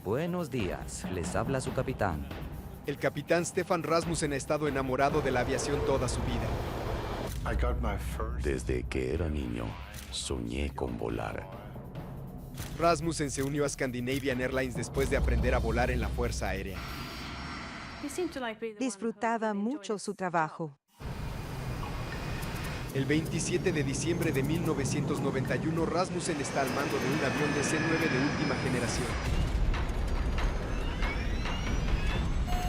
Buenos días, les habla su capitán. El capitán Stefan Rasmussen ha estado enamorado de la aviación toda su vida. Desde que era niño, soñé con volar. Rasmussen se unió a Scandinavian Airlines después de aprender a volar en la Fuerza Aérea. Disfrutaba mucho su trabajo. El 27 de diciembre de 1991, Rasmussen está al mando de un avión DC-9 de última generación.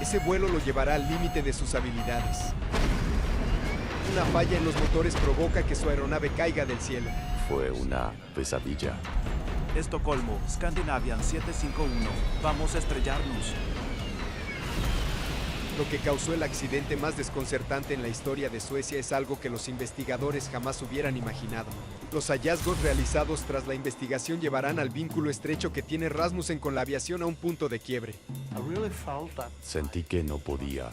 Ese vuelo lo llevará al límite de sus habilidades. Una falla en los motores provoca que su aeronave caiga del cielo. Fue una pesadilla. Estocolmo, Scandinavian 751. Vamos a estrellarnos. Lo que causó el accidente más desconcertante en la historia de Suecia es algo que los investigadores jamás hubieran imaginado. Los hallazgos realizados tras la investigación llevarán al vínculo estrecho que tiene Rasmussen con la aviación a un punto de quiebre. Sentí que no podía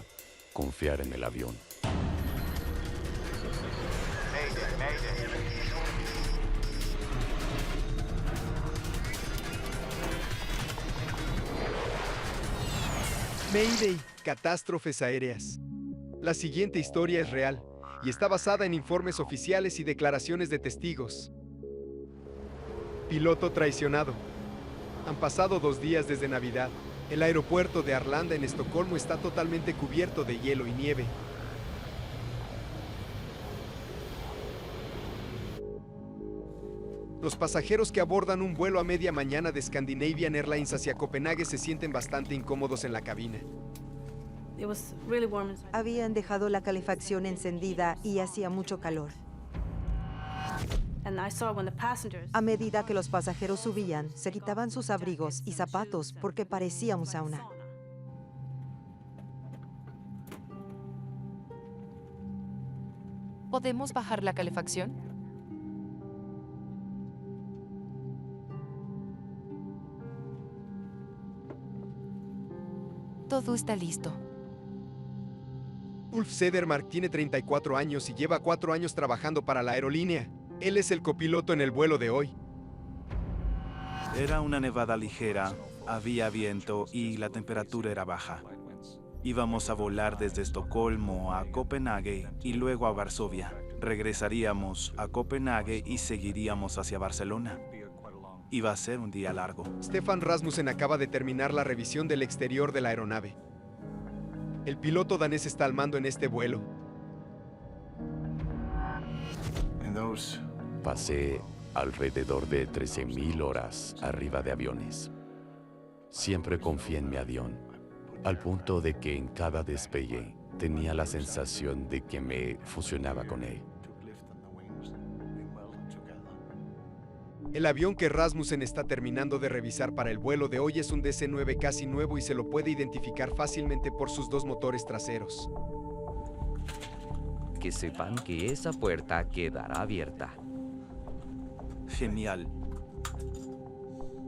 confiar en el avión. Mayday, catástrofes aéreas. La siguiente historia es real y está basada en informes oficiales y declaraciones de testigos. Piloto traicionado. Han pasado 2 días desde Navidad. El aeropuerto de Arlanda en Estocolmo está totalmente cubierto de hielo y nieve. Los pasajeros que abordan un vuelo a media mañana de Scandinavian Airlines hacia Copenhague se sienten bastante incómodos en la cabina. Habían dejado la calefacción encendida y hacía mucho calor. A medida que los pasajeros subían, se quitaban sus abrigos y zapatos porque parecía un sauna. ¿Podemos bajar la calefacción? Todo está listo. Ulf Sedermark tiene 34 años y lleva 4 años trabajando para la aerolínea. Él es el copiloto en el vuelo de hoy. Era una nevada ligera, había viento y la temperatura era baja. Íbamos a volar desde Estocolmo a Copenhague y luego a Varsovia. Regresaríamos a Copenhague y seguiríamos hacia Barcelona. Iba a ser un día largo. Stefan Rasmussen acaba de terminar la revisión del exterior de la aeronave. El piloto danés está al mando en este vuelo. Pasé alrededor de 13,000 horas arriba de aviones. Siempre confié en mi avión, al punto de que en cada despegue tenía la sensación de que me fusionaba con él. El avión que Rasmussen está terminando de revisar para el vuelo de hoy es un DC-9 casi nuevo y se lo puede identificar fácilmente por sus 2 motores traseros. Que sepan que esa puerta quedará abierta. Genial.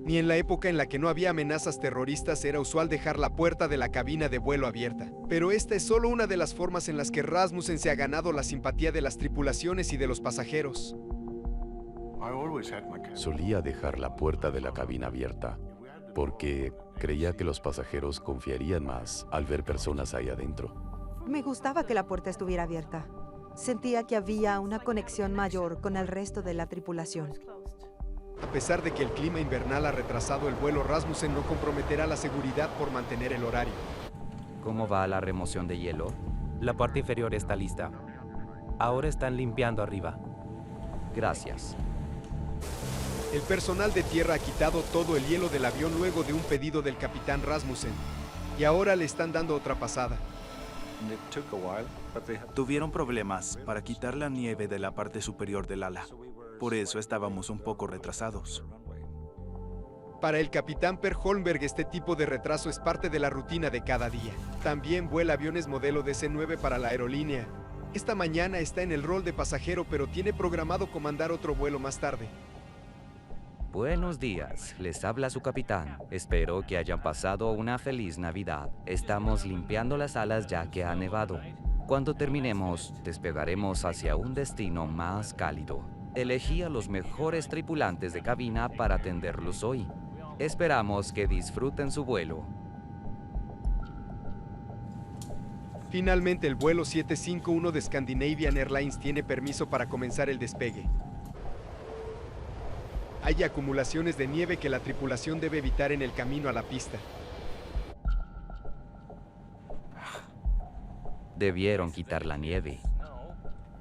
Ni en la época en la que no había amenazas terroristas era usual dejar la puerta de la cabina de vuelo abierta. Pero esta es solo una de las formas en las que Rasmussen se ha ganado la simpatía de las tripulaciones y de los pasajeros. Solía dejar la puerta de la cabina abierta porque creía que los pasajeros confiarían más al ver personas ahí adentro. Me gustaba que la puerta estuviera abierta. Sentía que había una conexión mayor con el resto de la tripulación. A pesar de que el clima invernal ha retrasado el vuelo, Rasmussen no comprometerá la seguridad por mantener el horario. ¿Cómo va la remoción de hielo? La parte inferior está lista. Ahora están limpiando arriba. Gracias. El personal de tierra ha quitado todo el hielo del avión luego de un pedido del capitán Rasmussen. Y ahora le están dando otra pasada. Tuvieron problemas para quitar la nieve de la parte superior del ala. Por eso estábamos un poco retrasados. Para el capitán Per Holmberg, este tipo de retraso es parte de la rutina de cada día. También vuela aviones modelo DC-9 para la aerolínea. Esta mañana está en el rol de pasajero, pero tiene programado comandar otro vuelo más tarde. Buenos días, les habla su capitán. Espero que hayan pasado una feliz Navidad. Estamos limpiando las alas ya que ha nevado. Cuando terminemos, despegaremos hacia un destino más cálido. Elegí a los mejores tripulantes de cabina para atenderlos hoy. Esperamos que disfruten su vuelo. Finalmente, el vuelo 751 de Scandinavian Airlines tiene permiso para comenzar el despegue. Hay acumulaciones de nieve que la tripulación debe evitar en el camino a la pista. Debieron quitar la nieve.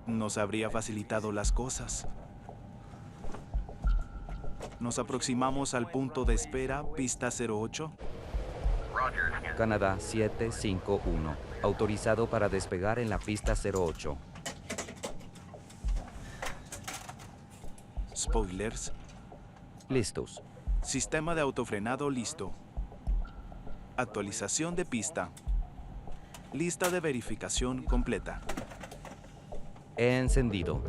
Nos habría facilitado las cosas. Nos aproximamos al punto de espera, pista 08. Canadá 751, autorizado para despegar en la pista 08. Spoilers. Listos. Sistema de autofrenado listo. Actualización de pista. Lista de verificación completa. Encendido.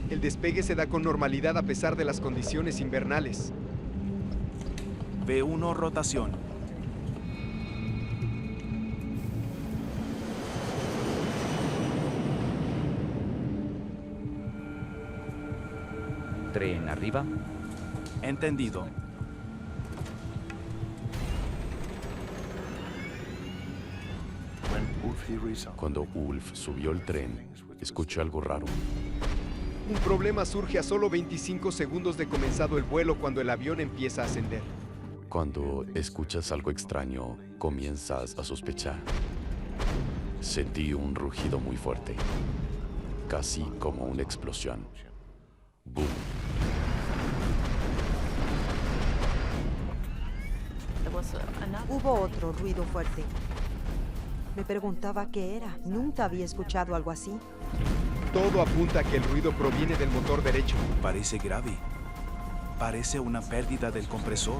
El despegue se da con normalidad a pesar de las condiciones invernales. B1 rotación. Tren arriba. Entendido. Cuando Ulf subió el tren, escuché algo raro. Un problema surge a solo 25 segundos de comenzado el vuelo cuando el avión empieza a ascender. Cuando escuchas algo extraño, comienzas a sospechar. Sentí un rugido muy fuerte, casi como una explosión. ¡Boom! Hubo otro ruido fuerte. Me preguntaba qué era. Nunca había escuchado algo así. Todo apunta a que el ruido proviene del motor derecho. Parece grave. Parece una pérdida del compresor.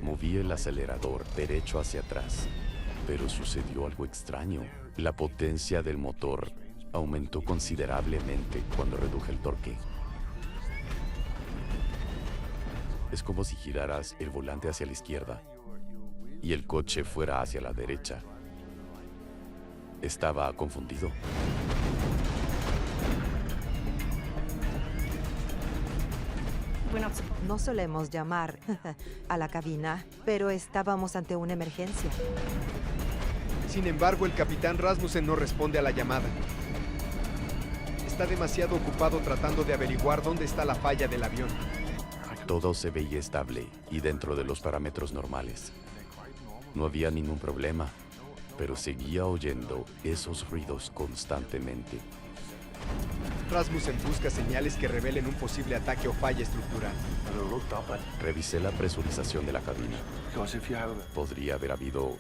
Moví el acelerador derecho hacia atrás, pero sucedió algo extraño. La potencia del motor aumentó considerablemente cuando reduje el torque. Es como si giraras el volante hacia la izquierda y el coche fuera hacia la derecha. Estaba confundido. No solemos llamar a la cabina, pero estábamos ante una emergencia. Sin embargo, el capitán Rasmussen no responde a la llamada. Está demasiado ocupado tratando de averiguar dónde está la falla del avión. Todo se veía estable y dentro de los parámetros normales. No había ningún problema, pero seguía oyendo esos ruidos constantemente. Rasmussen busca señales que revelen un posible ataque o falla estructural. Revisé la presurización de la cabina. Podría haber habido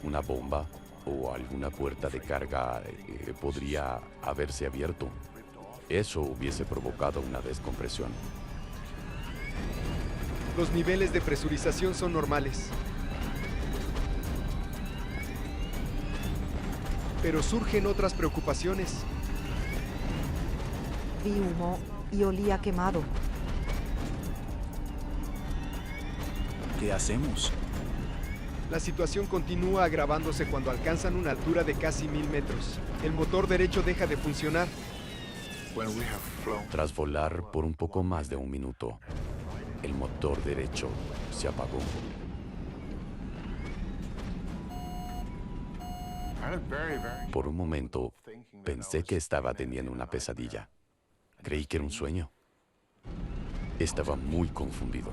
una bomba o alguna puerta de carga podría haberse abierto. Eso hubiese provocado una descompresión. Los niveles de presurización son normales. Pero surgen otras preocupaciones. Vi humo y olía quemado. ¿Qué hacemos? La situación continúa agravándose cuando alcanzan una altura de casi 1000 metros. El motor derecho deja de funcionar. Tras volar por un poco más de un minuto, el motor derecho se apagó. Por un momento, pensé que estaba teniendo una pesadilla. Creí que era un sueño. Estaba muy confundido.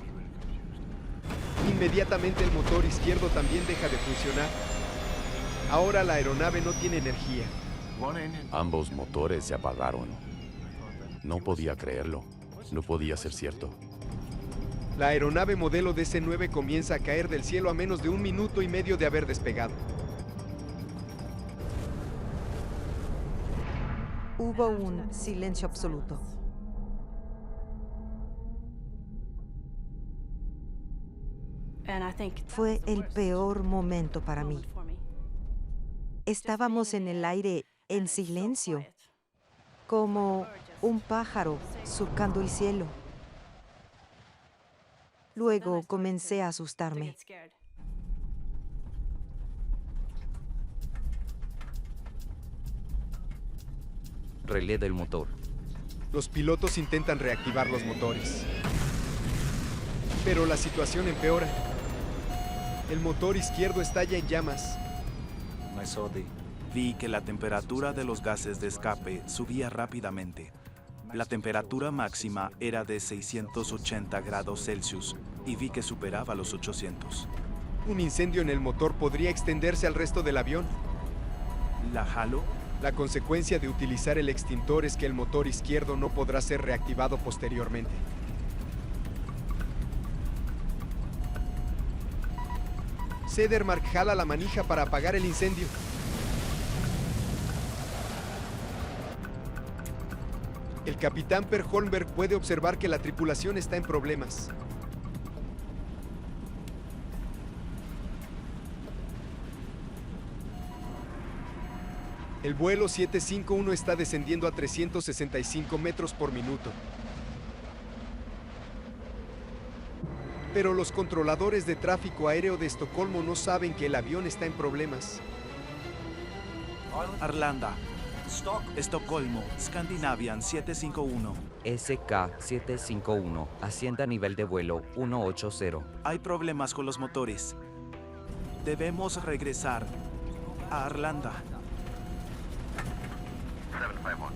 Inmediatamente el motor izquierdo también deja de funcionar. Ahora la aeronave no tiene energía. Ambos motores se apagaron. No podía creerlo. No podía ser cierto. La aeronave modelo DC-9 comienza a caer del cielo a menos de 1 minuto y medio de haber despegado. Hubo un silencio absoluto. Fue el peor momento para mí. Estábamos en el aire en silencio, como un pájaro surcando el cielo. Luego comencé a asustarme. relé del motor. Los pilotos intentan reactivar los motores. Pero la situación empeora. El motor izquierdo estalla en llamas. Vi que la temperatura de los gases de escape subía rápidamente. La temperatura máxima era de 680 grados Celsius y vi que superaba los 800. Un incendio en el motor podría extenderse al resto del avión. ¿La jalo? La consecuencia de utilizar el extintor es que el motor izquierdo no podrá ser reactivado posteriormente. Cedermark jala la manija para apagar el incendio. El capitán Per Holmberg puede observar que la tripulación está en problemas. El vuelo 751 está descendiendo a 365 metros por minuto. Pero los controladores de tráfico aéreo de Estocolmo no saben que el avión está en problemas. Arlanda, Estocolmo, Scandinavian 751. SK-751, ascienda a nivel de vuelo 180. Hay problemas con los motores. Debemos regresar a Arlanda.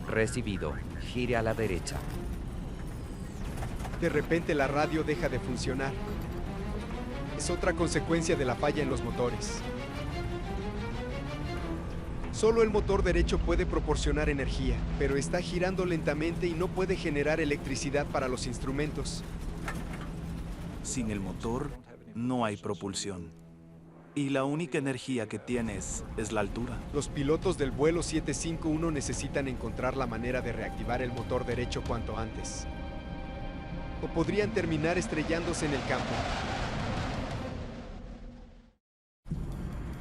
Recibido. Gire a la derecha. De repente la radio deja de funcionar. Es otra consecuencia de la falla en los motores. Solo el motor derecho puede proporcionar energía, pero está girando lentamente y no puede generar electricidad para los instrumentos. Sin el motor, no hay propulsión. Y la única energía que tienes es la altura. Los pilotos del vuelo 751 necesitan encontrar la manera de reactivar el motor derecho cuanto antes. O podrían terminar estrellándose en el campo.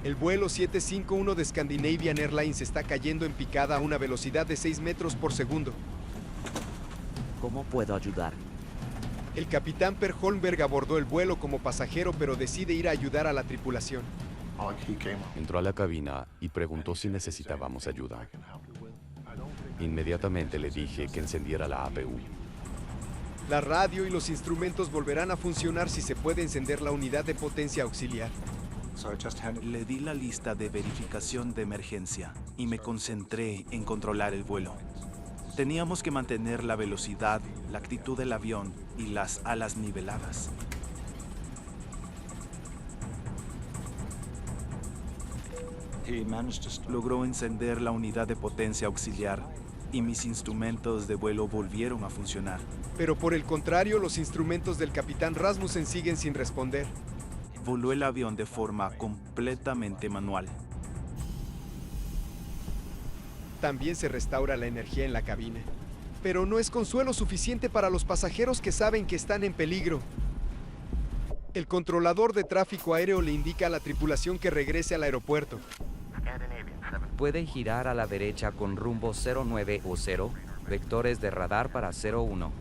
El vuelo 751 de Scandinavian Airlines está cayendo en picada a una velocidad de 6 metros por segundo. ¿Cómo puedo ayudar? El capitán Per Holmberg abordó el vuelo como pasajero, pero decide ir a ayudar a la tripulación. Entró a la cabina y preguntó si necesitábamos ayuda. Inmediatamente le dije que encendiera la APU. La radio y los instrumentos volverán a funcionar si se puede encender la unidad de potencia auxiliar. Le di la lista de verificación de emergencia y me concentré en controlar el vuelo. Teníamos que mantener la velocidad, la actitud del avión y las alas niveladas. Logró encender la unidad de potencia auxiliar y mis instrumentos de vuelo volvieron a funcionar. Pero por el contrario, los instrumentos del capitán Rasmussen siguen sin responder. Voló el avión de forma completamente manual. También se restaura la energía en la cabina. Pero no es consuelo suficiente para los pasajeros que saben que están en peligro. El controlador de tráfico aéreo le indica a la tripulación que regrese al aeropuerto. Puede girar a la derecha con rumbo 09 o 0, vectores de radar para 01.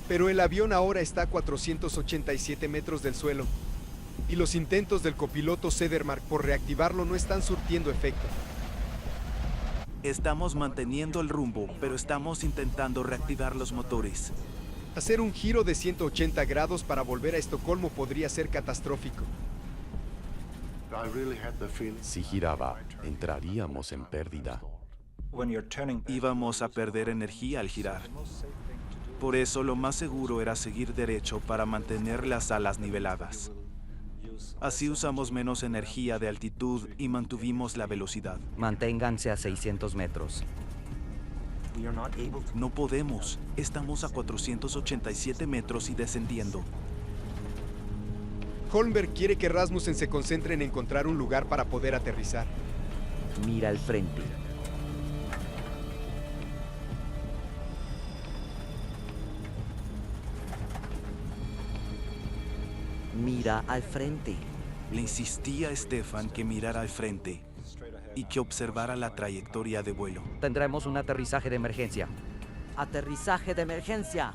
Pero el avión ahora está a 487 metros del suelo. Y los intentos del copiloto Cedermark por reactivarlo no están surtiendo efecto. Estamos manteniendo el rumbo, pero estamos intentando reactivar los motores. Hacer un giro de 180 grados para volver a Estocolmo podría ser catastrófico. Si giraba, entraríamos en pérdida. Íbamos a perder energía al girar. Por eso lo más seguro era seguir derecho para mantener las alas niveladas. Así usamos menos energía de altitud y mantuvimos la velocidad. Manténganse a 600 metros. No podemos. Estamos a 487 metros y descendiendo. Holmberg quiere que Rasmussen se concentre en encontrar un lugar para poder aterrizar. Mira al frente. Mira al frente. Le insistí a Stefan que mirara al frente y que observara la trayectoria de vuelo. Tendremos un aterrizaje de emergencia. Aterrizaje de emergencia.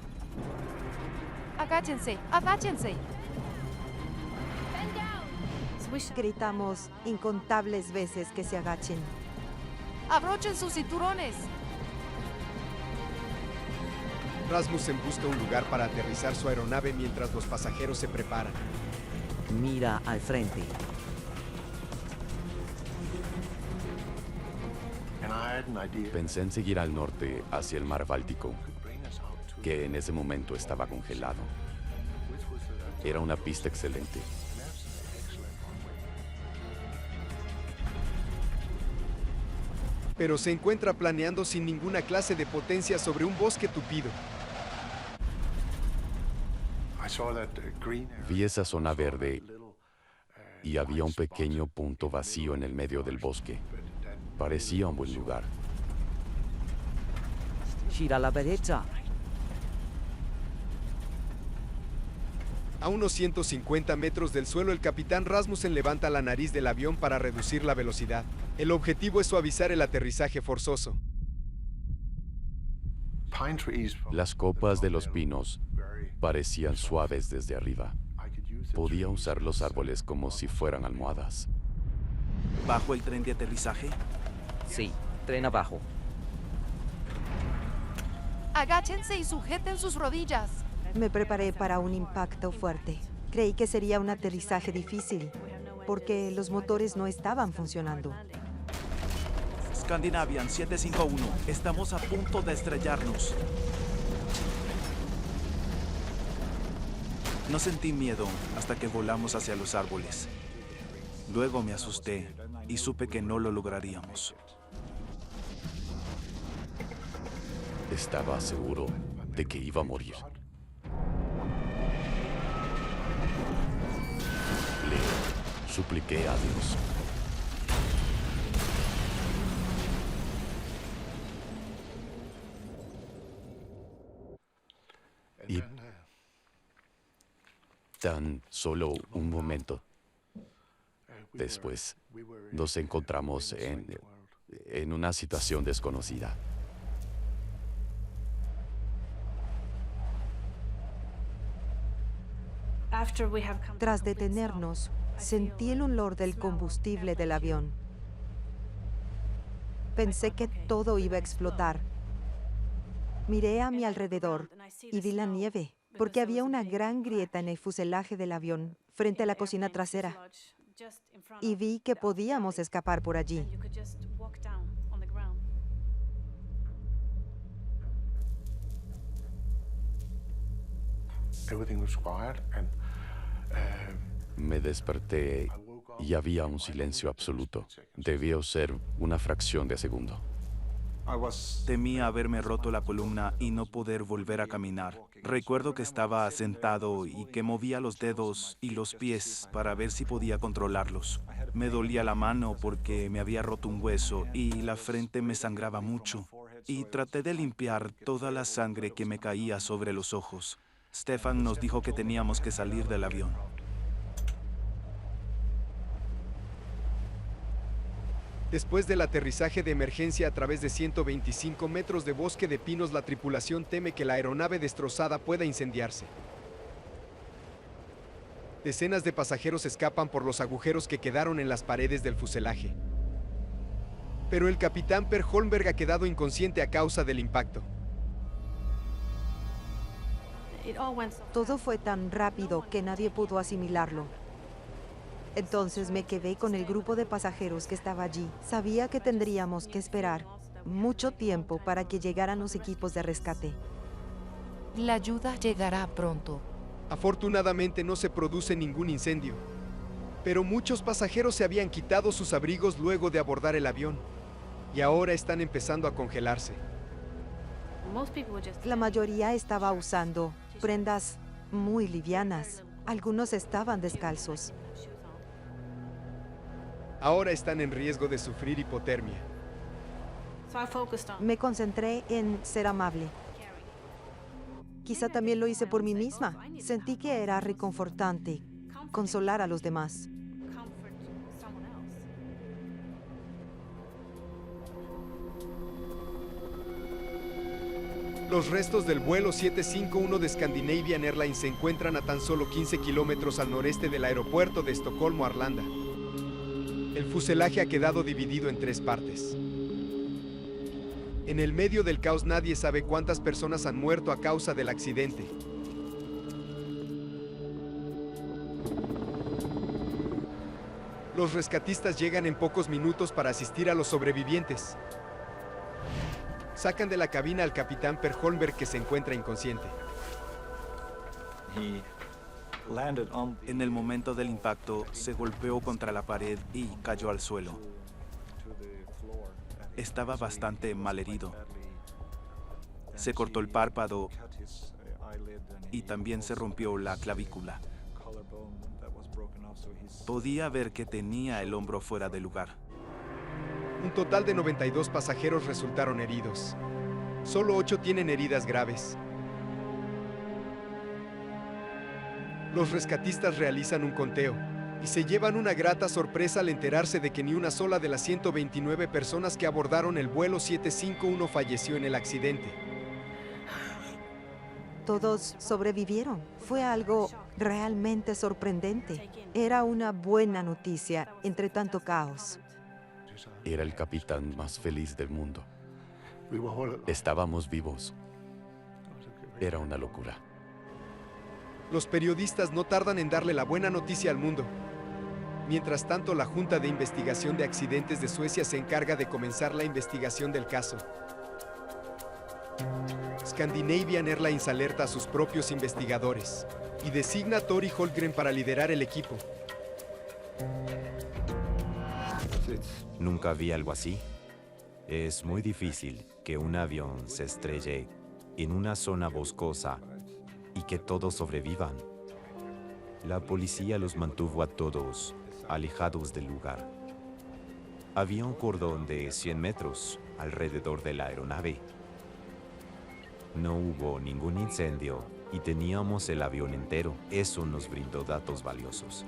Agáchense, agáchense. Gritamos incontables veces que se agachen. ¡Abrochen sus cinturones! Rasmussen busca un lugar para aterrizar su aeronave mientras los pasajeros se preparan. Mira al frente. Pensé en seguir al norte hacia el mar Báltico, que en ese momento estaba congelado. Era una pista excelente. Pero se encuentra planeando sin ninguna clase de potencia sobre un bosque tupido. Vi esa zona verde y había un pequeño punto vacío en el medio del bosque. Parecía un buen lugar. Gira a la derecha. A unos 150 metros del suelo, el capitán Rasmussen levanta la nariz del avión para reducir la velocidad. El objetivo es suavizar el aterrizaje forzoso. Las copas de los pinos parecían suaves desde arriba. Podía usar los árboles como si fueran almohadas. ¿Bajo el tren de aterrizaje? Sí, tren abajo. Agáchense y sujeten sus rodillas. Me preparé para un impacto fuerte. Creí que sería un aterrizaje difícil, porque los motores no estaban funcionando. Scandinavian 751, estamos a punto de estrellarnos. No sentí miedo hasta que volamos hacia los árboles. Luego me asusté y supe que no lo lograríamos. Estaba seguro de que iba a morir. Le supliqué a Dios. Y tan solo un momento después nos encontramos en una situación desconocida. Tras detenernos, sentí el olor del combustible del avión. Pensé que todo iba a explotar. Miré a mi alrededor y vi la nieve, porque había una gran grieta en el fuselaje del avión frente a la cocina trasera. Y vi que podíamos escapar por allí. Me desperté y había un silencio absoluto. Debió ser una fracción de segundo. Temía haberme roto la columna y no poder volver a caminar. Recuerdo que estaba sentado y que movía los dedos y los pies para ver si podía controlarlos. Me dolía la mano porque me había roto un hueso y la frente me sangraba mucho. Y traté de limpiar toda la sangre que me caía sobre los ojos. Stefan nos dijo que teníamos que salir del avión. Después del aterrizaje de emergencia a través de 125 metros de bosque de pinos, la tripulación teme que la aeronave destrozada pueda incendiarse. Decenas de pasajeros escapan por los agujeros que quedaron en las paredes del fuselaje. Pero el capitán Per Holmberg ha quedado inconsciente a causa del impacto. Todo fue tan rápido que nadie pudo asimilarlo. Entonces me quedé con el grupo de pasajeros que estaba allí. Sabía que tendríamos que esperar mucho tiempo para que llegaran los equipos de rescate. La ayuda llegará pronto. Afortunadamente no se produce ningún incendio, pero muchos pasajeros se habían quitado sus abrigos luego de abordar el avión y ahora están empezando a congelarse. La mayoría estaba usando prendas muy livianas. Algunos estaban descalzos. Ahora están en riesgo de sufrir hipotermia. Me concentré en ser amable. Quizá también lo hice por mí misma. Sentí que era reconfortante consolar a los demás. Los restos del vuelo 751 de Scandinavian Airlines se encuentran a tan solo 15 kilómetros al noreste del aeropuerto de Estocolmo, Arlanda. El fuselaje ha quedado dividido en 3 partes. En el medio del caos nadie sabe cuántas personas han muerto a causa del accidente. Los rescatistas llegan en pocos minutos para asistir a los sobrevivientes. Sacan de la cabina al capitán Per Holmberg, que se encuentra inconsciente. En el momento del impacto, se golpeó contra la pared y cayó al suelo. Estaba bastante malherido. Se cortó el párpado y también se rompió la clavícula. Podía ver que tenía el hombro fuera de lugar. Un total de 92 pasajeros resultaron heridos. Solo 8 tienen heridas graves. Los rescatistas realizan un conteo y se llevan una grata sorpresa al enterarse de que ni una sola de las 129 personas que abordaron el vuelo 751 falleció en el accidente. Todos sobrevivieron. Fue algo realmente sorprendente. Era una buena noticia entre tanto caos. Era el capitán más feliz del mundo. Estábamos vivos. Era una locura. Los periodistas no tardan en darle la buena noticia al mundo. Mientras tanto, la Junta de Investigación de Accidentes de Suecia se encarga de comenzar la investigación del caso. Scandinavian Airlines alerta a sus propios investigadores y designa a Tori Holmgren para liderar el equipo. Nunca vi algo así. Es muy difícil que un avión se estrelle en una zona boscosa y que todos sobrevivan. La policía los mantuvo a todos alejados del lugar. Había un cordón de 100 metros alrededor de la aeronave. No hubo ningún incendio y teníamos el avión entero. Eso nos brindó datos valiosos.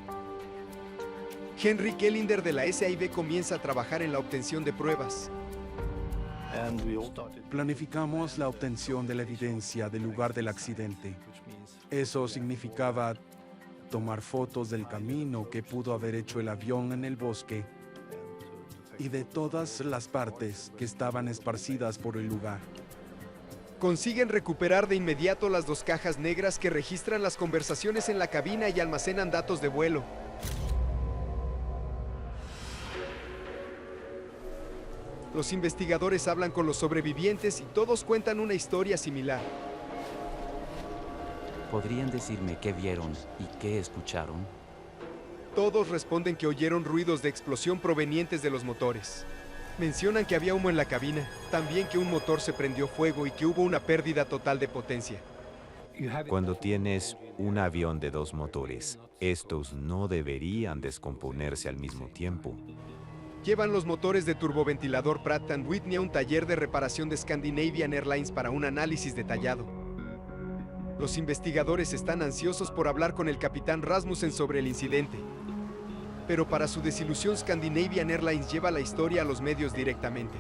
Henry Kellinder de la SAIB comienza a trabajar en la obtención de pruebas. Planificamos la obtención de la evidencia del lugar del accidente. Eso significaba tomar fotos del camino que pudo haber hecho el avión en el bosque y de todas las partes que estaban esparcidas por el lugar. Consiguen recuperar de inmediato las 2 cajas negras que registran las conversaciones en la cabina y almacenan datos de vuelo. Los investigadores hablan con los sobrevivientes y todos cuentan una historia similar. ¿Podrían decirme qué vieron y qué escucharon? Todos responden que oyeron ruidos de explosión provenientes de los motores. Mencionan que había humo en la cabina, también que un motor se prendió fuego y que hubo una pérdida total de potencia. Cuando tienes un avión de 2 motores, estos no deberían descomponerse al mismo tiempo. Llevan los motores de turboventilador Pratt & Whitney a un taller de reparación de Scandinavian Airlines para un análisis detallado. Los investigadores están ansiosos por hablar con el capitán Rasmussen sobre el incidente. Pero para su desilusión, Scandinavian Airlines lleva la historia a los medios directamente.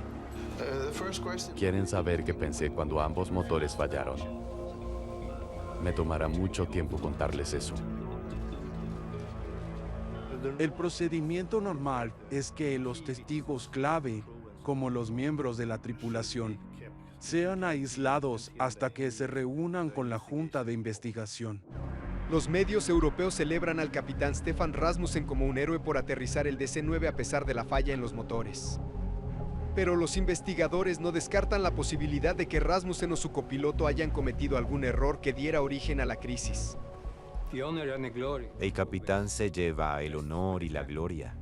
¿Quieren saber qué pensé cuando ambos motores fallaron? Me tomará mucho tiempo contarles eso. El procedimiento normal es que los testigos clave, como los miembros de la tripulación, sean aislados hasta que se reúnan con la Junta de Investigación. Los medios europeos celebran al capitán Stefan Rasmussen como un héroe por aterrizar el DC-9 a pesar de la falla en los motores. Pero los investigadores no descartan la posibilidad de que Rasmussen o su copiloto hayan cometido algún error que diera origen a la crisis. El capitán se lleva el honor y la gloria,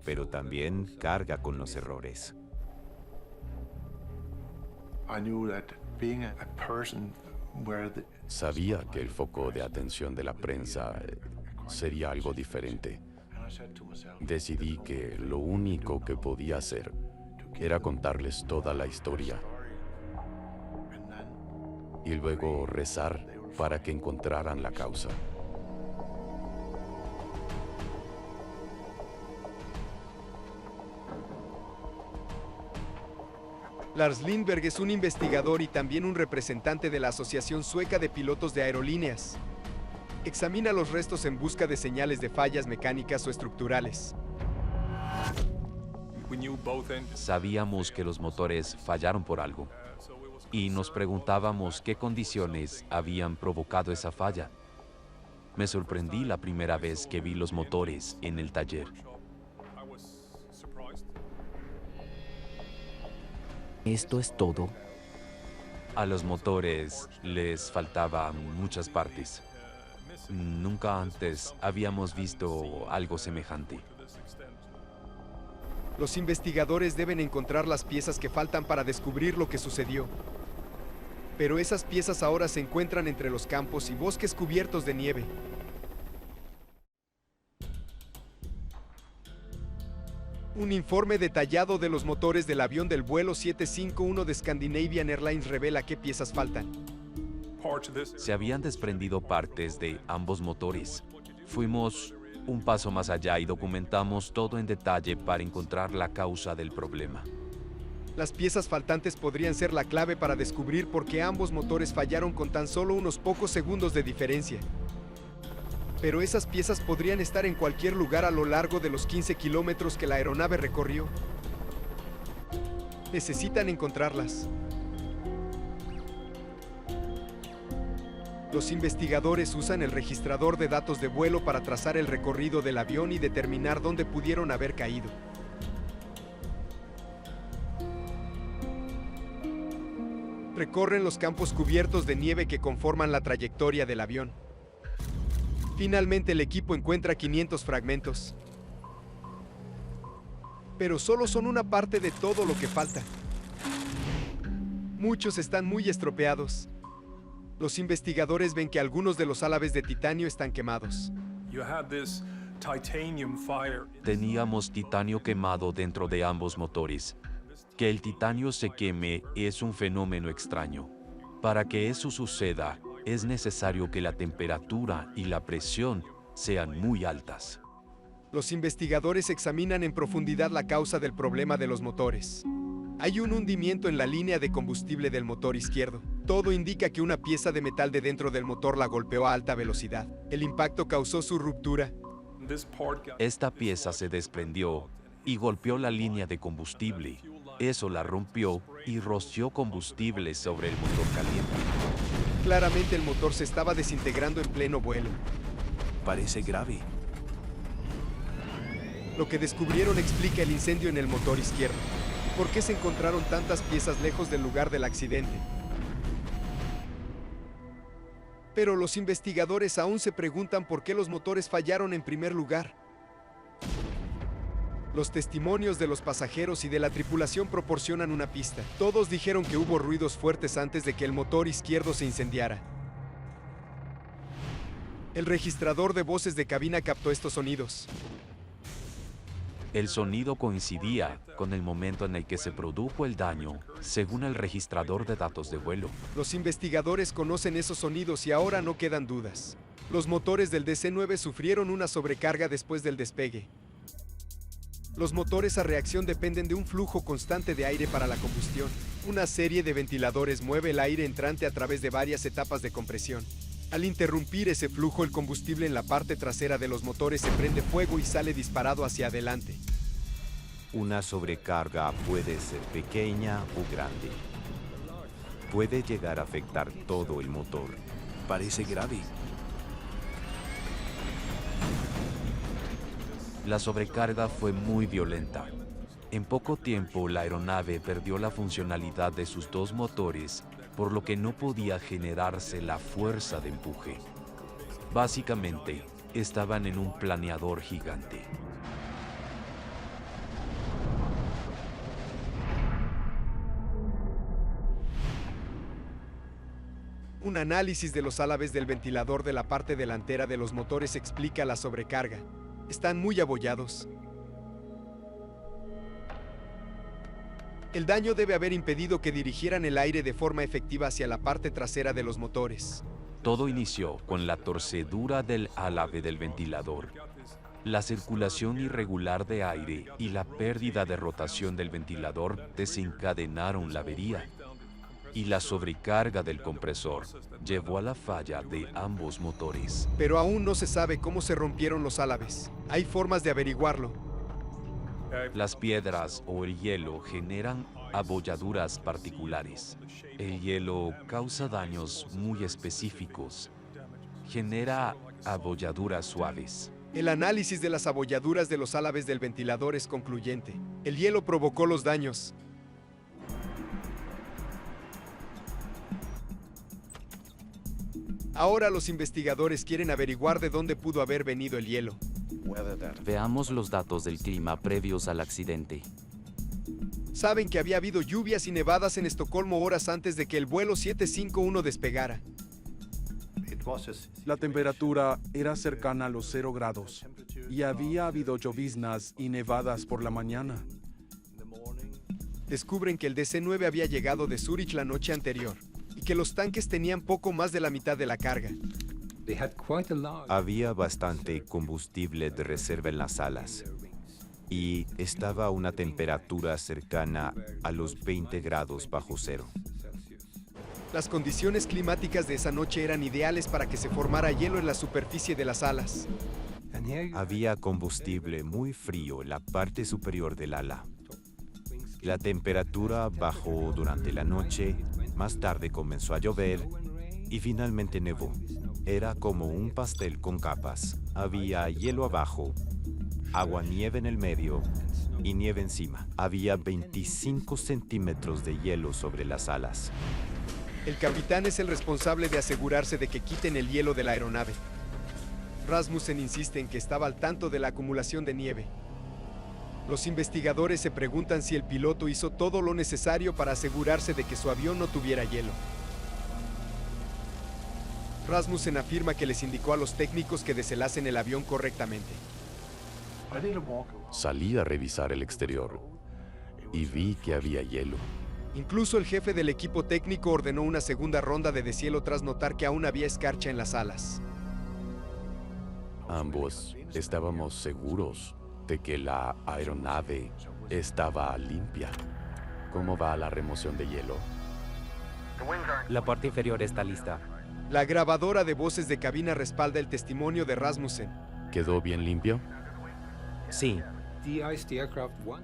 pero también carga con los errores. Sabía que el foco de atención de la prensa sería algo diferente. Decidí que lo único que podía hacer era contarles toda la historia y luego rezar para que encontraran la causa. Lars Lindberg es un investigador y también un representante de la Asociación Sueca de Pilotos de Aerolíneas. Examina los restos en busca de señales de fallas mecánicas o estructurales. Sabíamos que los motores fallaron por algo y nos preguntábamos qué condiciones habían provocado esa falla. Me sorprendí la primera vez que vi los motores en el taller. ¿Esto es todo? A los motores les faltaban muchas partes. Nunca antes habíamos visto algo semejante. Los investigadores deben encontrar las piezas que faltan para descubrir lo que sucedió. Pero esas piezas ahora se encuentran entre los campos y bosques cubiertos de nieve. Un informe detallado de los motores del avión del vuelo 751 de Scandinavian Airlines revela qué piezas faltan. Se habían desprendido partes de ambos motores. Fuimos un paso más allá y documentamos todo en detalle para encontrar la causa del problema. Las piezas faltantes podrían ser la clave para descubrir por qué ambos motores fallaron con tan solo unos pocos segundos de diferencia. Pero esas piezas podrían estar en cualquier lugar a lo largo de los 15 kilómetros que la aeronave recorrió. Necesitan encontrarlas. Los investigadores usan el registrador de datos de vuelo para trazar el recorrido del avión y determinar dónde pudieron haber caído. Recorren los campos cubiertos de nieve que conforman la trayectoria del avión. Finalmente el equipo encuentra 500 fragmentos. Pero solo son una parte de todo lo que falta. Muchos están muy estropeados. Los investigadores ven que algunos de los álabes de titanio están quemados. Teníamos titanio quemado dentro de ambos motores. Que el titanio se queme es un fenómeno extraño. Para que eso suceda, es necesario que la temperatura y la presión sean muy altas. Los investigadores examinan en profundidad la causa del problema de los motores. Hay un hundimiento en la línea de combustible del motor izquierdo. Todo indica que una pieza de metal de dentro del motor la golpeó a alta velocidad. El impacto causó su ruptura. Esta pieza se desprendió y golpeó la línea de combustible. Eso la rompió y roció combustible sobre el motor caliente. Claramente el motor se estaba desintegrando en pleno vuelo. Parece grave. Lo que descubrieron explica el incendio en el motor izquierdo. ¿Por qué se encontraron tantas piezas lejos del lugar del accidente? Pero los investigadores aún se preguntan por qué los motores fallaron en primer lugar. Los testimonios de los pasajeros y de la tripulación proporcionan una pista. Todos dijeron que hubo ruidos fuertes antes de que el motor izquierdo se incendiara. El registrador de voces de cabina captó estos sonidos. El sonido coincidía con el momento en el que se produjo el daño, según el registrador de datos de vuelo. Los investigadores conocen esos sonidos y ahora no quedan dudas. Los motores del DC-9 sufrieron una sobrecarga después del despegue. Los motores a reacción dependen de un flujo constante de aire para la combustión. Una serie de ventiladores mueve el aire entrante a través de varias etapas de compresión. Al interrumpir ese flujo, el combustible en la parte trasera de los motores se prende fuego y sale disparado hacia adelante. Una sobrecarga puede ser pequeña o grande. Puede llegar a afectar todo el motor. Parece grave. La sobrecarga fue muy violenta. En poco tiempo, la aeronave perdió la funcionalidad de sus dos motores, por lo que no podía generarse la fuerza de empuje. Básicamente, estaban en un planeador gigante. Un análisis de los álabes del ventilador de la parte delantera de los motores explica la sobrecarga. Están muy abollados. El daño debe haber impedido que dirigieran el aire de forma efectiva hacia la parte trasera de los motores. Todo inició con la torcedura del álabe del ventilador. La circulación irregular de aire y la pérdida de rotación del ventilador desencadenaron la avería. Y la sobrecarga del compresor llevó a la falla de ambos motores. Pero aún no se sabe cómo se rompieron los álabes. Hay formas de averiguarlo. Las piedras o el hielo generan abolladuras particulares. El hielo causa daños muy específicos. Genera abolladuras suaves. El análisis de las abolladuras de los álabes del ventilador es concluyente. El hielo provocó los daños. Ahora los investigadores quieren averiguar de dónde pudo haber venido el hielo. Veamos los datos del clima previos al accidente. Saben que había habido lluvias y nevadas en Estocolmo horas antes de que el vuelo 751 despegara. La temperatura era cercana a los 0 grados y había habido lloviznas y nevadas por la mañana. Descubren que el DC-9 había llegado de Zúrich la noche anterior y que los tanques tenían poco más de la mitad de la carga. Había bastante combustible de reserva en las alas y estaba a una temperatura cercana a los 20 grados bajo cero. Las condiciones climáticas de esa noche eran ideales para que se formara hielo en la superficie de las alas. Había combustible muy frío en la parte superior del ala. La temperatura bajó durante la noche, más tarde comenzó a llover y finalmente nevó. Era como un pastel con capas. Había hielo abajo, agua-nieve en el medio y nieve encima. Había 25 centímetros de hielo sobre las alas. El capitán es el responsable de asegurarse de que quiten el hielo de la aeronave. Rasmussen insiste en que estaba al tanto de la acumulación de nieve. Los investigadores se preguntan si el piloto hizo todo lo necesario para asegurarse de que su avión no tuviera hielo. Rasmussen afirma que les indicó a los técnicos que deshelasen el avión correctamente. Salí a revisar el exterior y vi que había hielo. Incluso el jefe del equipo técnico ordenó una segunda ronda de deshielo tras notar que aún había escarcha en las alas. Ambos estábamos seguros de que la aeronave estaba limpia. ¿Cómo va la remoción de hielo? La parte inferior está lista. La grabadora de voces de cabina respalda el testimonio de Rasmussen. ¿Quedó bien limpio? Sí.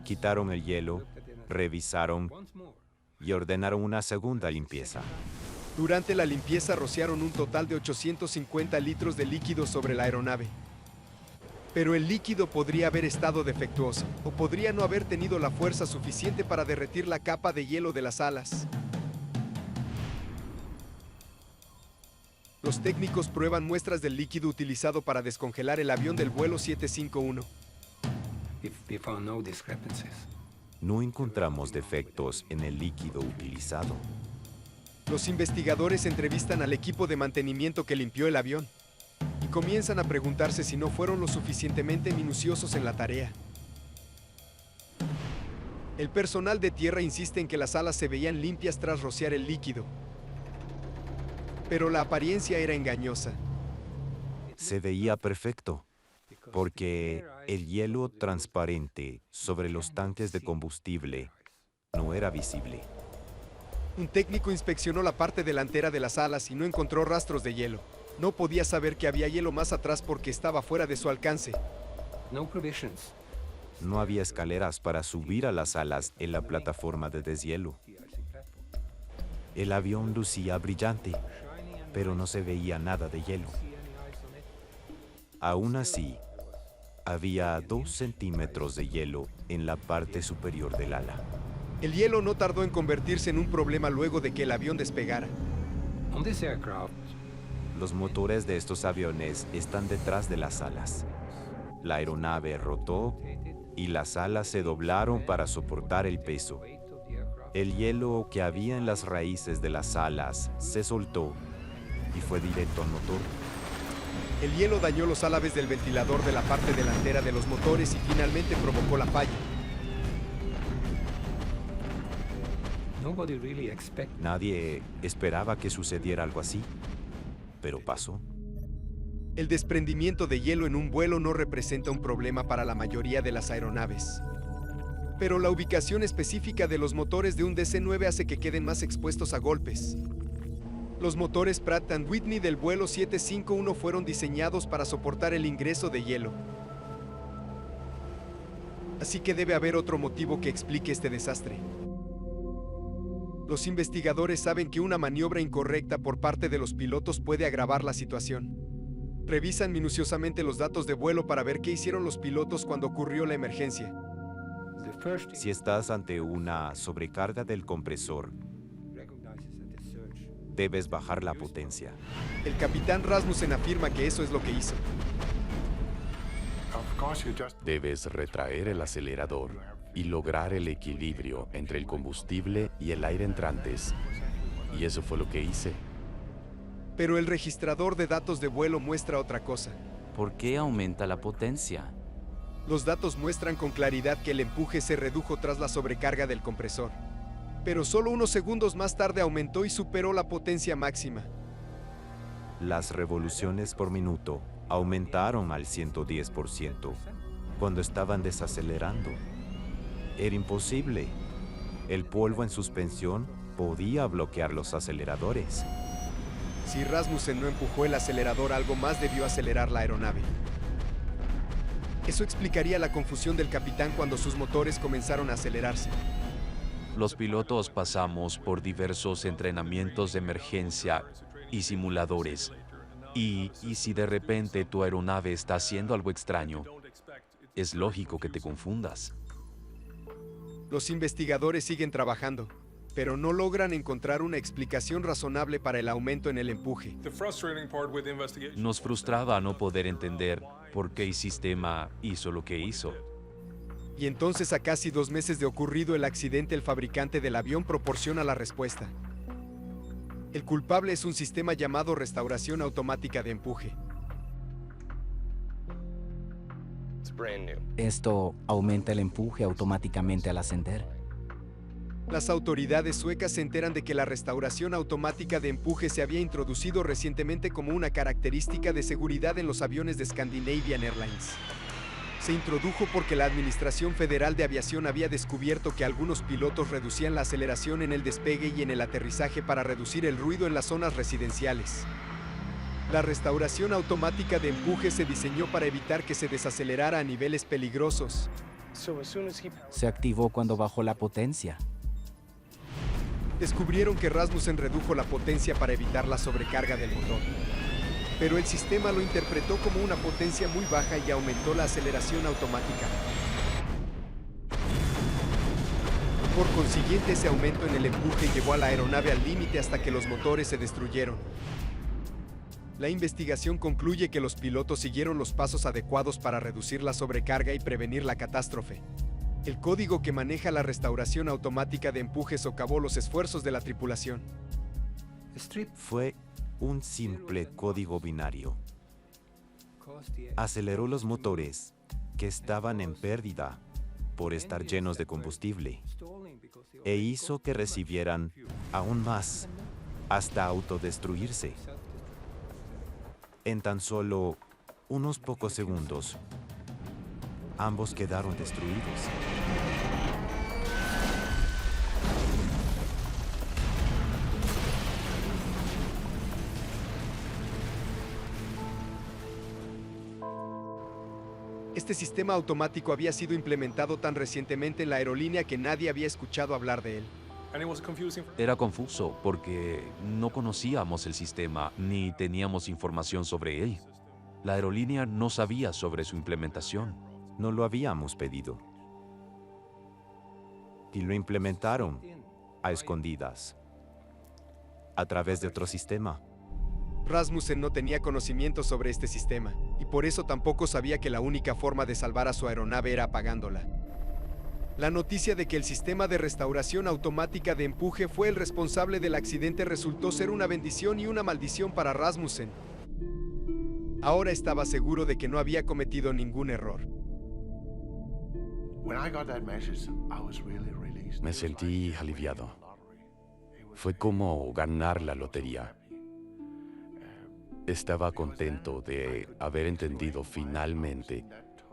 Quitaron el hielo, revisaron y ordenaron una segunda limpieza. Durante la limpieza rociaron un total de 850 litros de líquido sobre la aeronave. Pero el líquido podría haber estado defectuoso, o podría no haber tenido la fuerza suficiente para derretir la capa de hielo de las alas. Los técnicos prueban muestras del líquido utilizado para descongelar el avión del vuelo 751. No encontramos defectos en el líquido utilizado. Los investigadores entrevistan al equipo de mantenimiento que limpió el avión y comienzan a preguntarse si no fueron lo suficientemente minuciosos en la tarea. El personal de tierra insiste en que las alas se veían limpias tras rociar el líquido, pero la apariencia era engañosa. Se veía perfecto, porque el hielo transparente sobre los tanques de combustible no era visible. Un técnico inspeccionó la parte delantera de las alas y no encontró rastros de hielo. No podía saber que había hielo más atrás porque estaba fuera de su alcance. No había escaleras para subir a las alas en la plataforma de deshielo. El avión lucía brillante, pero no se veía nada de hielo. Aún así, había 2 centímetros de hielo en la parte superior del ala. El hielo no tardó en convertirse en un problema luego de que el avión despegara. Los motores de estos aviones están detrás de las alas. La aeronave rotó y las alas se doblaron para soportar el peso. El hielo que había en las raíces de las alas se soltó y fue directo al motor. El hielo dañó los álabes del ventilador de la parte delantera de los motores y finalmente provocó la falla. Nadie esperaba que sucediera algo así, pero pasó. El desprendimiento de hielo en un vuelo no representa un problema para la mayoría de las aeronaves. Pero la ubicación específica de los motores de un DC-9 hace que queden más expuestos a golpes. Los motores Pratt & Whitney del vuelo 751 fueron diseñados para soportar el ingreso de hielo. Así que debe haber otro motivo que explique este desastre. Los investigadores saben que una maniobra incorrecta por parte de los pilotos puede agravar la situación. Revisan minuciosamente los datos de vuelo para ver qué hicieron los pilotos cuando ocurrió la emergencia. Si estás ante una sobrecarga del compresor, debes bajar la potencia. El capitán Rasmussen afirma que eso es lo que hizo. Debes retraer el acelerador y lograr el equilibrio entre el combustible y el aire entrantes. Y eso fue lo que hice. Pero el registrador de datos de vuelo muestra otra cosa. ¿Por qué aumenta la potencia? Los datos muestran con claridad que el empuje se redujo tras la sobrecarga del compresor. Pero solo unos segundos más tarde aumentó y superó la potencia máxima. Las revoluciones por minuto aumentaron al 110% cuando estaban desacelerando. Era imposible. El polvo en suspensión podía bloquear los aceleradores. Si Rasmussen no empujó el acelerador, algo más debió acelerar la aeronave. Eso explicaría la confusión del capitán cuando sus motores comenzaron a acelerarse. Los pilotos pasamos por diversos entrenamientos de emergencia y simuladores. Y si de repente tu aeronave está haciendo algo extraño, es lógico que te confundas. Los investigadores siguen trabajando, pero no logran encontrar una explicación razonable para el aumento en el empuje. Nos frustraba no poder entender por qué el sistema hizo lo que hizo. Y entonces, a casi 2 meses de ocurrido el accidente, el fabricante del avión proporciona la respuesta. El culpable es un sistema llamado restauración automática de empuje. ¿Esto aumenta el empuje automáticamente al ascender? Las autoridades suecas se enteran de que la restauración automática de empuje se había introducido recientemente como una característica de seguridad en los aviones de Scandinavian Airlines. Se introdujo porque la Administración Federal de Aviación había descubierto que algunos pilotos reducían la aceleración en el despegue y en el aterrizaje para reducir el ruido en las zonas residenciales. La restauración automática de empuje se diseñó para evitar que se desacelerara a niveles peligrosos. Se activó cuando bajó la potencia. Descubrieron que Rasmussen redujo la potencia para evitar la sobrecarga del motor. Pero el sistema lo interpretó como una potencia muy baja y aumentó la aceleración automática. Por consiguiente, ese aumento en el empuje llevó a la aeronave al límite hasta que los motores se destruyeron. La investigación concluye que los pilotos siguieron los pasos adecuados para reducir la sobrecarga y prevenir la catástrofe. El código que maneja la restauración automática de empuje socavó los esfuerzos de la tripulación. Fue un simple código binario. Aceleró los motores, que estaban en pérdida por estar llenos de combustible, e hizo que recibieran aún más hasta autodestruirse. En tan solo unos pocos segundos, ambos quedaron destruidos. Este sistema automático había sido implementado tan recientemente en la aerolínea que nadie había escuchado hablar de él. Era confuso porque no conocíamos el sistema ni teníamos información sobre él. La aerolínea no sabía sobre su implementación. No lo habíamos pedido. Y lo implementaron a escondidas, a través de otro sistema. Rasmussen no tenía conocimiento sobre este sistema, y por eso tampoco sabía que la única forma de salvar a su aeronave era apagándola. La noticia de que el sistema de restauración automática de empuje fue el responsable del accidente resultó ser una bendición y una maldición para Rasmussen. Ahora estaba seguro de que no había cometido ningún error. Me sentí aliviado. Fue como ganar la lotería. Estaba contento de haber entendido finalmente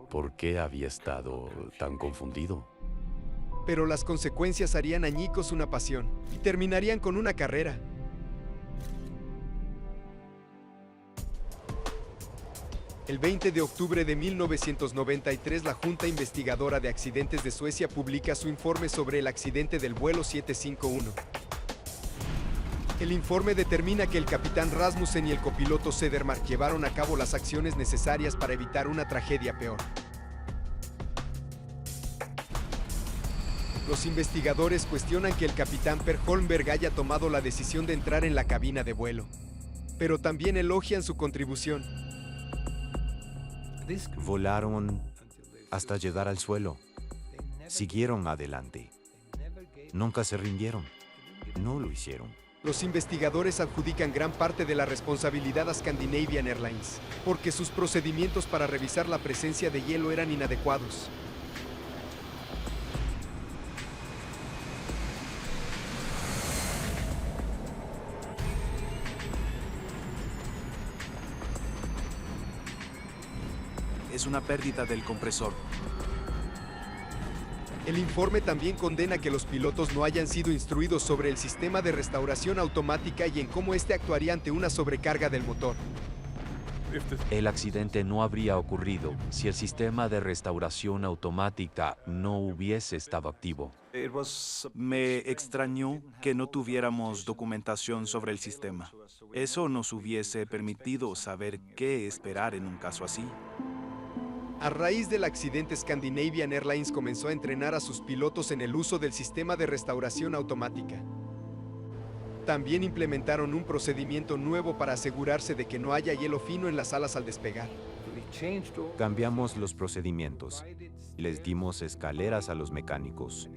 por qué había estado tan confundido. Pero las consecuencias harían añicos una pasión y terminarían con una carrera. El 20 de octubre de 1993, la Junta Investigadora de Accidentes de Suecia publica su informe sobre el accidente del vuelo 751. El informe determina que el capitán Rasmussen y el copiloto Södermark llevaron a cabo las acciones necesarias para evitar una tragedia peor. Los investigadores cuestionan que el capitán Per Holmberg haya tomado la decisión de entrar en la cabina de vuelo, pero también elogian su contribución. Volaron hasta llegar al suelo. Siguieron adelante. Nunca se rindieron. No lo hicieron. Los investigadores adjudican gran parte de la responsabilidad a Scandinavian Airlines, porque sus procedimientos para revisar la presencia de hielo eran inadecuados. Es una pérdida del compresor. El informe también condena que los pilotos no hayan sido instruidos sobre el sistema de restauración automática y en cómo éste actuaría ante una sobrecarga del motor. El accidente no habría ocurrido si el sistema de restauración automática no hubiese estado activo. Me extrañó que no tuviéramos documentación sobre el sistema. Eso nos hubiese permitido saber qué esperar en un caso así. A raíz del accidente, Scandinavian Airlines comenzó a entrenar a sus pilotos en el uso del sistema de restauración automática. También implementaron un procedimiento nuevo para asegurarse de que no haya hielo fino en las alas al despegar. Cambiamos los procedimientos. Les dimos escaleras a los mecánicos.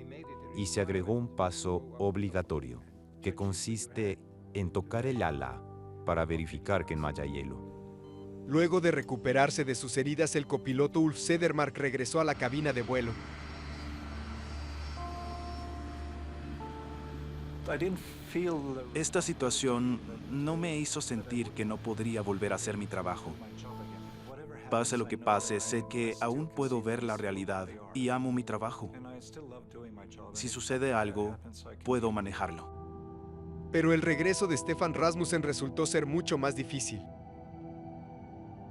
Y se agregó un paso obligatorio, que consiste en tocar el ala para verificar que no haya hielo. Luego de recuperarse de sus heridas, el copiloto Ulf Södermark regresó a la cabina de vuelo. Esta situación no me hizo sentir que no podría volver a hacer mi trabajo. Pase lo que pase, sé que aún puedo ver la realidad y amo mi trabajo. Si sucede algo, puedo manejarlo. Pero el regreso de Stefan Rasmussen resultó ser mucho más difícil.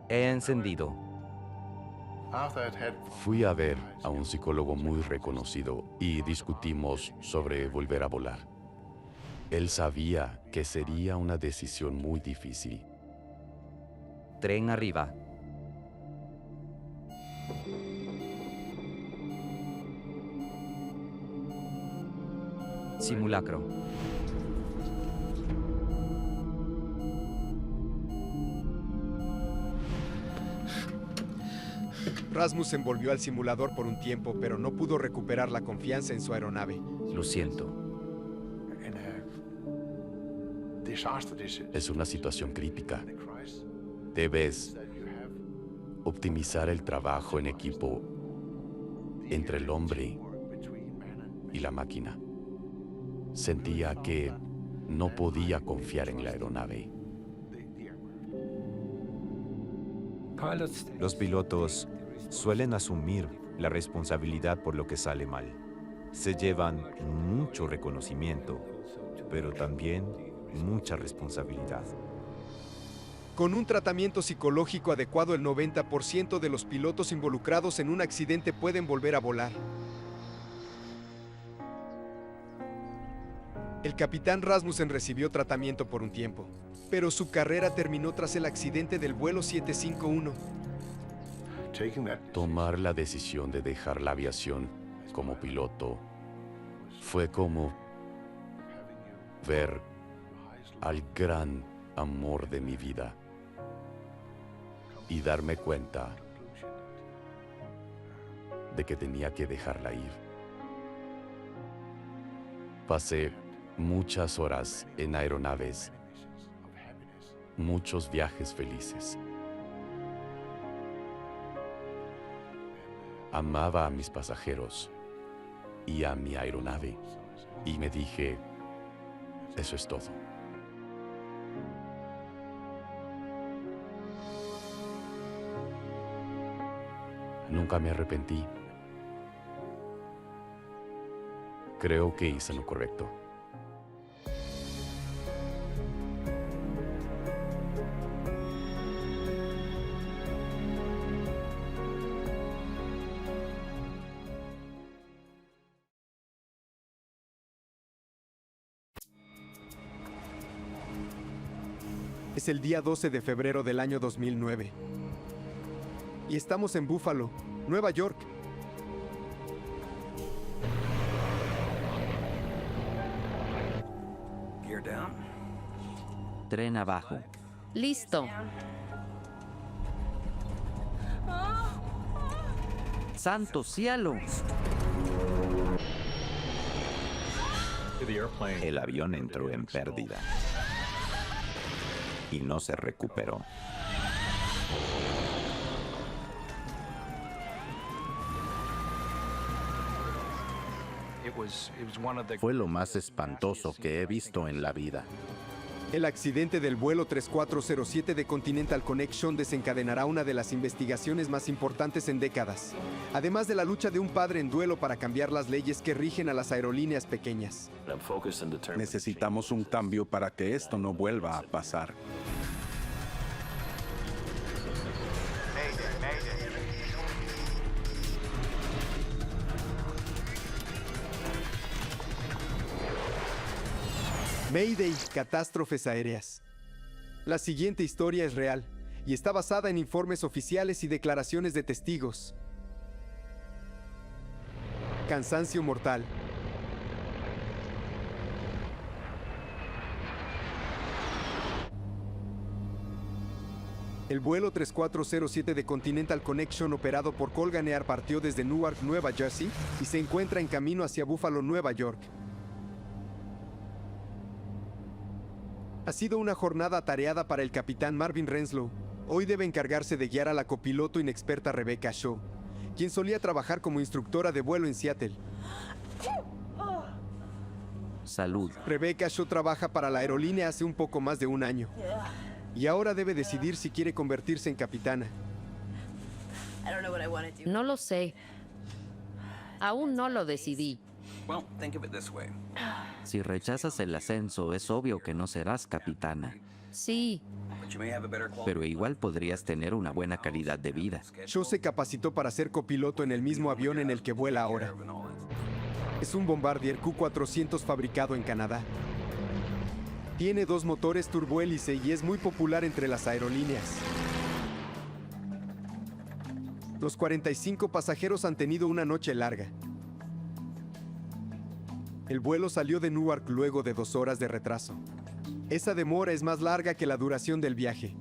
He encendido. Fui a ver a un psicólogo muy reconocido y discutimos sobre volver a volar. Él sabía que sería una decisión muy difícil. Tren arriba. Simulacro. Rasmussen volvió al simulador por un tiempo, pero no pudo recuperar la confianza en su aeronave. Lo siento. Es una situación crítica. Debes optimizar el trabajo en equipo entre el hombre y la máquina. Sentía que no podía confiar en la aeronave. Los pilotos suelen asumir la responsabilidad por lo que sale mal. Se llevan mucho reconocimiento, pero también mucha responsabilidad. Con un tratamiento psicológico adecuado, el 90% de los pilotos involucrados en un accidente pueden volver a volar. El capitán Rasmussen recibió tratamiento por un tiempo, pero su carrera terminó tras el accidente del vuelo 751. Tomar la decisión de dejar la aviación como piloto fue como ver al gran amor de mi vida y darme cuenta de que tenía que dejarla ir. Pasé muchas horas en aeronaves, muchos viajes felices. Amaba a mis pasajeros y a mi aeronave, y me dije, eso es todo. Nunca me arrepentí. Creo que hice lo correcto. Es el día 12 de febrero del año 2009. Y estamos en Buffalo, Nueva York. Tren abajo. Listo. ¡Santo cielo! El avión entró en pérdida y no se recuperó. Fue lo más espantoso que he visto en la vida. El accidente del vuelo 3407 de Continental Connection desencadenará una de las investigaciones más importantes en décadas, además de la lucha de un padre en duelo para cambiar las leyes que rigen a las aerolíneas pequeñas. Necesitamos un cambio para que esto no vuelva a pasar. Mayday, catástrofes aéreas. La siguiente historia es real y está basada en informes oficiales y declaraciones de testigos. Cansancio mortal. El vuelo 3407 de Continental Connection operado por Colgan Air partió desde Newark, Nueva Jersey y se encuentra en camino hacia Buffalo, Nueva York. Ha sido una jornada atareada para el capitán Marvin Renslow. Hoy debe encargarse de guiar a la copiloto inexperta Rebecca Shaw, quien solía trabajar como instructora de vuelo en Seattle. Salud. Rebecca Shaw trabaja para la aerolínea hace un poco más de un año. Y ahora debe decidir si quiere convertirse en capitana. No lo sé. Aún no lo decidí. Si rechazas el ascenso, es obvio que no serás capitana. Sí. Pero igual podrías tener una buena calidad de vida. Shaw se capacitó para ser copiloto en el mismo avión en el que vuela ahora. Es un Bombardier Q400 fabricado en Canadá. Tiene 2 motores turbohélice y es muy popular entre las aerolíneas. Los 45 pasajeros han tenido una noche larga. El vuelo salió de Newark luego de 2 horas de retraso. Esa demora es más larga que la duración del viaje.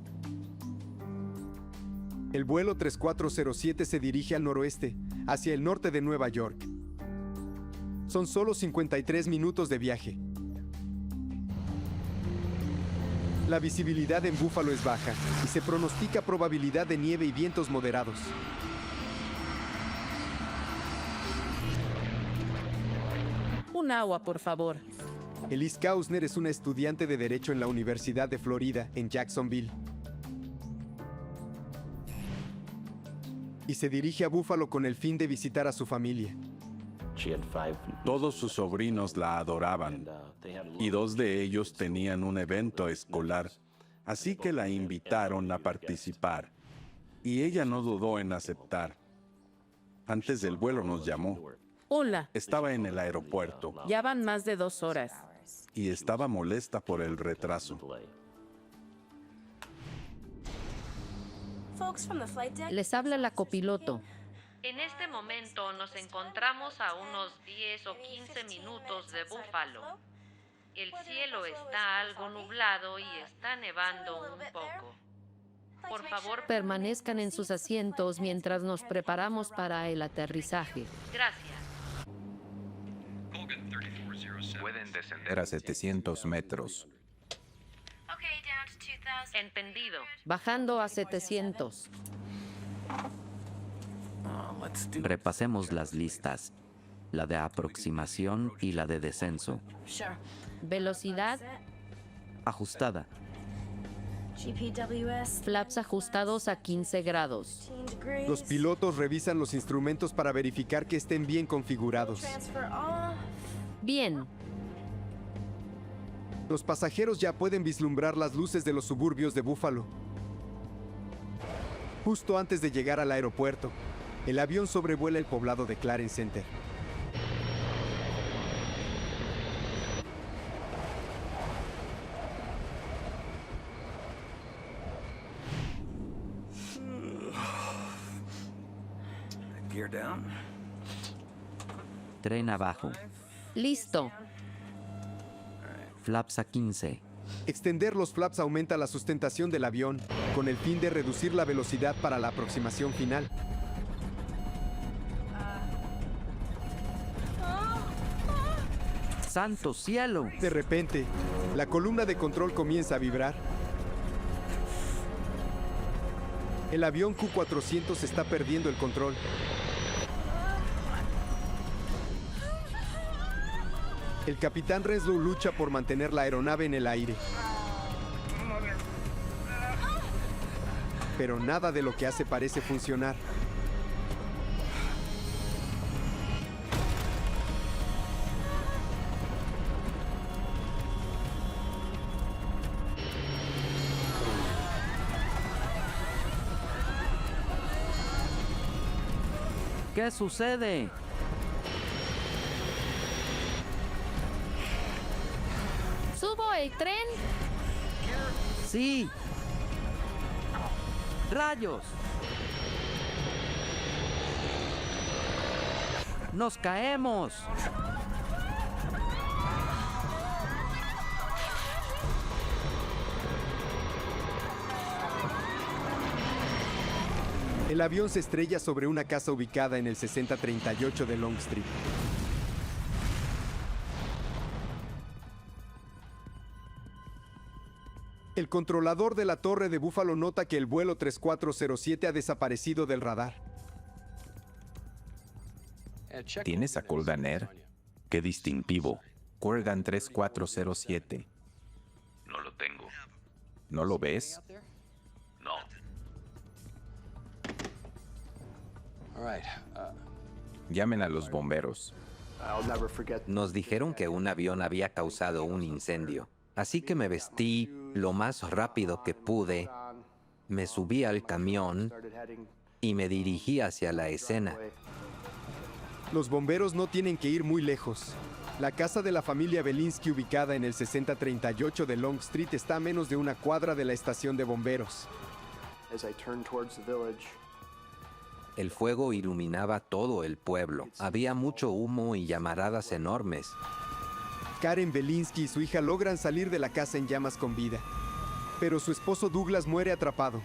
El vuelo 3407 se dirige al noroeste, hacia el norte de Nueva York. Son solo 53 minutos de viaje. La visibilidad en Buffalo es baja y se pronostica probabilidad de nieve y vientos moderados. Un agua, por favor. Elise Kausner es una estudiante de Derecho en la Universidad de Florida, en Jacksonville. Y se dirige a Buffalo con el fin de visitar a su familia. Todos sus sobrinos la adoraban y 2 de ellos tenían un evento escolar, así que la invitaron a participar y ella no dudó en aceptar. Antes del vuelo nos llamó. Hola. Estaba en el aeropuerto Ya van más de 2 horas. y estaba molesta por el retraso. Les habla la copiloto. En este momento nos encontramos a unos 10 o 15 minutos de Buffalo. El cielo está algo nublado y está nevando un poco. Por favor, Permanezcan en sus asientos mientras nos preparamos para el aterrizaje. gracias. Pueden descender a 700 metros. Entendido. Bajando a 700. Repasemos las listas. La de aproximación y la de descenso. Velocidad. Ajustada. Flaps ajustados a 15 grados. Los pilotos revisan los instrumentos para verificar que estén bien configurados. Bien. Los pasajeros ya pueden vislumbrar las luces de los suburbios de Buffalo. Justo antes de llegar al aeropuerto, el avión sobrevuela el poblado de Clarence Center. Tren abajo. Listo. Flaps a 15. Extender los flaps aumenta la sustentación del avión, con el fin de reducir la velocidad para la aproximación final. ¡Santo cielo! De repente, la columna de control comienza a vibrar. El avión Q-400 está perdiendo el control. El capitán Renslow lucha por mantener la aeronave en el aire. Pero nada de lo que hace parece funcionar. ¿Qué sucede? ¿Subo el tren? Sí. ¡Rayos! ¡Nos caemos! El avión se estrella sobre una casa ubicada en el 6038 de Long Street. El controlador de la torre de Buffalo nota que el vuelo 3407 ha desaparecido del radar. ¿Tienes a Coldaner? Qué distintivo. Kurgan 3407. No lo tengo. ¿No lo ves? No. Llamen a los bomberos. Nos dijeron que un avión había causado un incendio, así que me vestí lo más rápido que pude, me subí al camión y me dirigí hacia la escena. Los bomberos no tienen que ir muy lejos. La casa de la familia Belinsky, ubicada en el 6038 de Long Street, está a menos de una cuadra de la estación de bomberos. El fuego iluminaba todo el pueblo. Había mucho humo y llamaradas enormes. Karen Belinsky y su hija logran salir de la casa en llamas con vida, pero su esposo Douglas muere atrapado.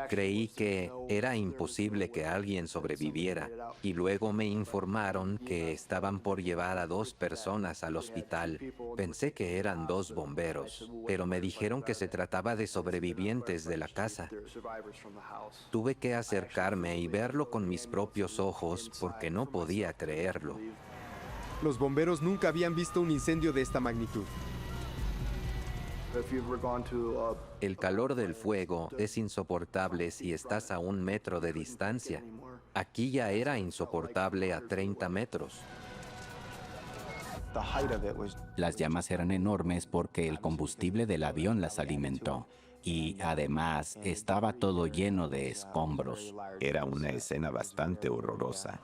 Creí que era imposible que alguien sobreviviera y luego me informaron que estaban por llevar a 2 personas al hospital. Pensé que eran 2 bomberos, pero me dijeron que se trataba de sobrevivientes de la casa. Tuve que acercarme y verlo con mis propios ojos porque no podía creerlo. Los bomberos nunca habían visto un incendio de esta magnitud. El calor del fuego es insoportable si estás a 1 metro de distancia. Aquí ya era insoportable a 30 metros. Las llamas eran enormes porque el combustible del avión las alimentó. Y además estaba todo lleno de escombros. Era una escena bastante horrorosa.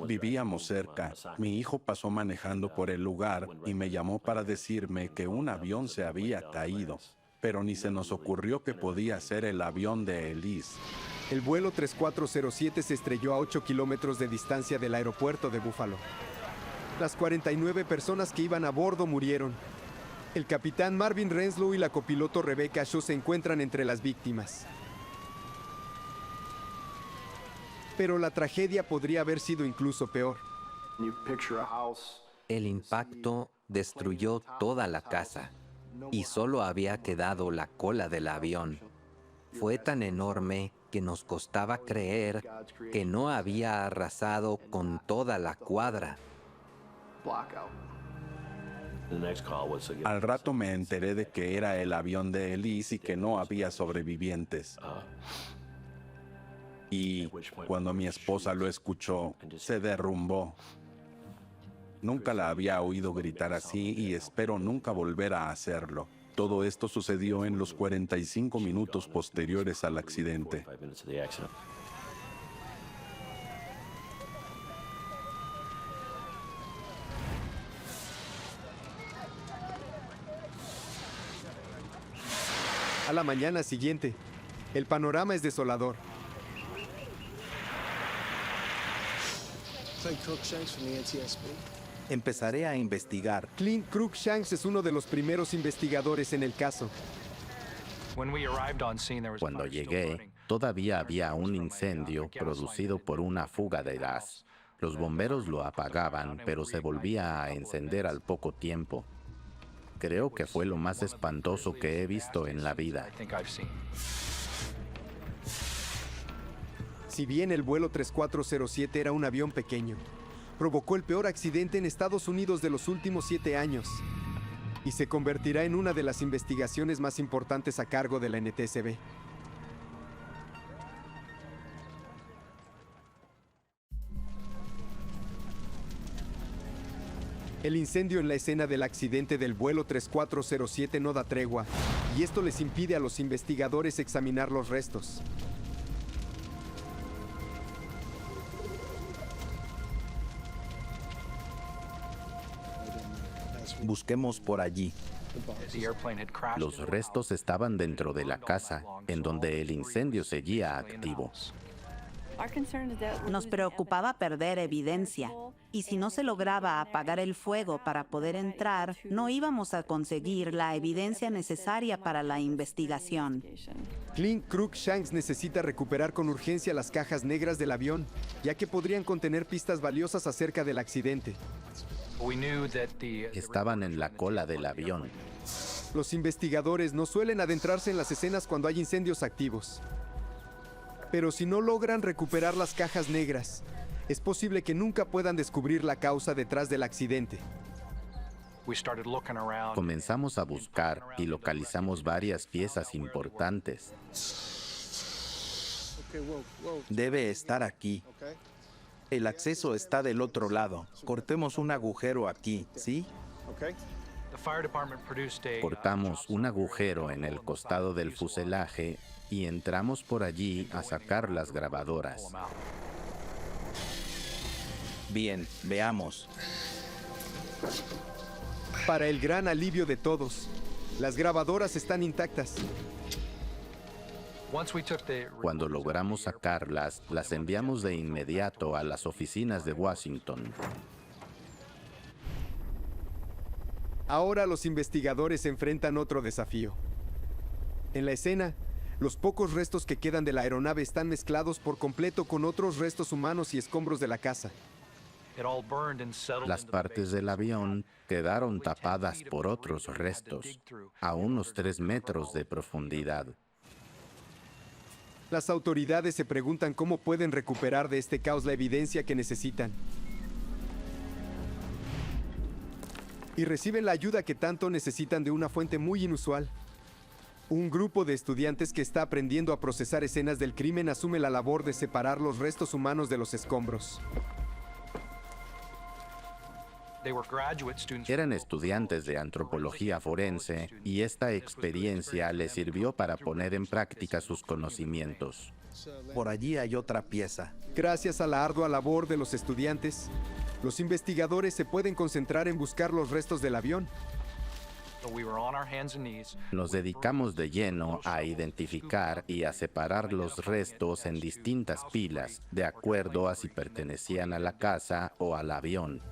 Vivíamos cerca. Mi hijo pasó manejando por el lugar y me llamó para decirme que un avión se había caído, pero ni se nos ocurrió que podía ser el avión de Elise. El vuelo 3407 se estrelló a 8 kilómetros de distancia del aeropuerto de Buffalo. Las 49 personas que iban a bordo murieron. El capitán Marvin Renslow y la copiloto Rebecca Shaw se encuentran entre las víctimas. Pero la tragedia podría haber sido incluso peor. El impacto destruyó toda la casa y solo había quedado la cola del avión. Fue tan enorme que nos costaba creer que no había arrasado con toda la cuadra. Al rato me enteré de que era el avión de Elise y que no había sobrevivientes. Y cuando mi esposa lo escuchó, se derrumbó. Nunca la había oído gritar así y espero nunca volver a hacerlo. Todo esto sucedió en los 45 minutos posteriores al accidente. A la mañana siguiente, el panorama es desolador. Empezaré a investigar. Clint Cruikshanks es uno de los primeros investigadores en el caso. Cuando llegué, todavía había un incendio producido por una fuga de gas. Los bomberos lo apagaban, pero se volvía a encender al poco tiempo. Creo que fue lo más espantoso que he visto en la vida. Si bien el vuelo 3407 era un avión pequeño, provocó el peor accidente en Estados Unidos de los últimos 7 años y se convertirá en una de las investigaciones más importantes a cargo de la NTSB. El incendio en la escena del accidente del vuelo 3407 no da tregua, y esto les impide a los investigadores examinar los restos. Busquemos por allí. Los restos estaban dentro de la casa, en donde el incendio seguía activo. Nos preocupaba perder evidencia, y si no se lograba apagar el fuego para poder entrar, no íbamos a conseguir la evidencia necesaria para la investigación. Clint Cruikshanks necesita recuperar con urgencia las cajas negras del avión, ya que podrían contener pistas valiosas acerca del accidente. Estaban en la cola del avión. Los investigadores no suelen adentrarse en las escenas cuando hay incendios activos. Pero si no logran recuperar las cajas negras, es posible que nunca puedan descubrir la causa detrás del accidente. Comenzamos a buscar y localizamos varias piezas importantes. Debe estar aquí. El acceso está del otro lado. Cortemos un agujero aquí, ¿sí? Cortamos un agujero en el costado del fuselaje y entramos por allí a sacar las grabadoras. Bien, veamos. Para el gran alivio de todos, las grabadoras están intactas. Cuando logramos sacarlas, las enviamos de inmediato a las oficinas de Washington. Ahora los investigadores enfrentan otro desafío. En la escena, los pocos restos que quedan de la aeronave están mezclados por completo con otros restos humanos y escombros de la casa. Las partes del avión quedaron tapadas por otros restos, a unos 3 metros de profundidad. Las autoridades se preguntan cómo pueden recuperar de este caos la evidencia que necesitan. Y reciben la ayuda que tanto necesitan de una fuente muy inusual. Un grupo de estudiantes que está aprendiendo a procesar escenas del crimen asume la labor de separar los restos humanos de los escombros. Eran estudiantes de antropología forense y esta experiencia les sirvió para poner en práctica sus conocimientos. Por allí hay otra pieza. Gracias a la ardua labor de los estudiantes, los investigadores se pueden concentrar en buscar los restos del avión. Nos dedicamos de lleno a identificar y a separar los restos en distintas pilas, de acuerdo a si pertenecían a la casa o al avión.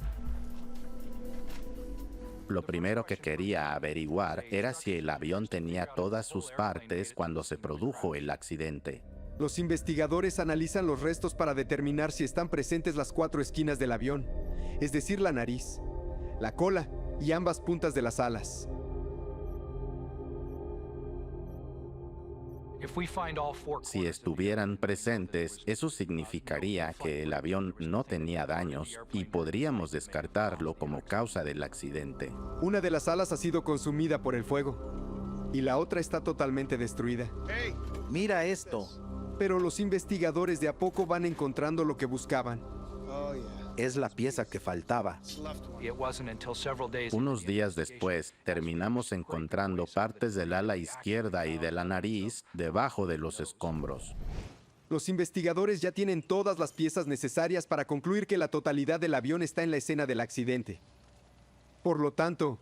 Lo primero que quería averiguar era si el avión tenía todas sus partes cuando se produjo el accidente. Los investigadores analizan los restos para determinar si están presentes las 4 esquinas del avión, es decir, la nariz, la cola y ambas puntas de las alas. Si estuvieran presentes, eso significaría que el avión no tenía daños y podríamos descartarlo como causa del accidente. Una de las alas ha sido consumida por el fuego y la otra está totalmente destruida. ¡Hey! ¡Mira esto! Pero los investigadores de a poco van encontrando lo que buscaban. Es la pieza que faltaba. Unos días después, terminamos encontrando partes del ala izquierda y de la nariz debajo de los escombros. Los investigadores ya tienen todas las piezas necesarias para concluir que la totalidad del avión está en la escena del accidente. Por lo tanto,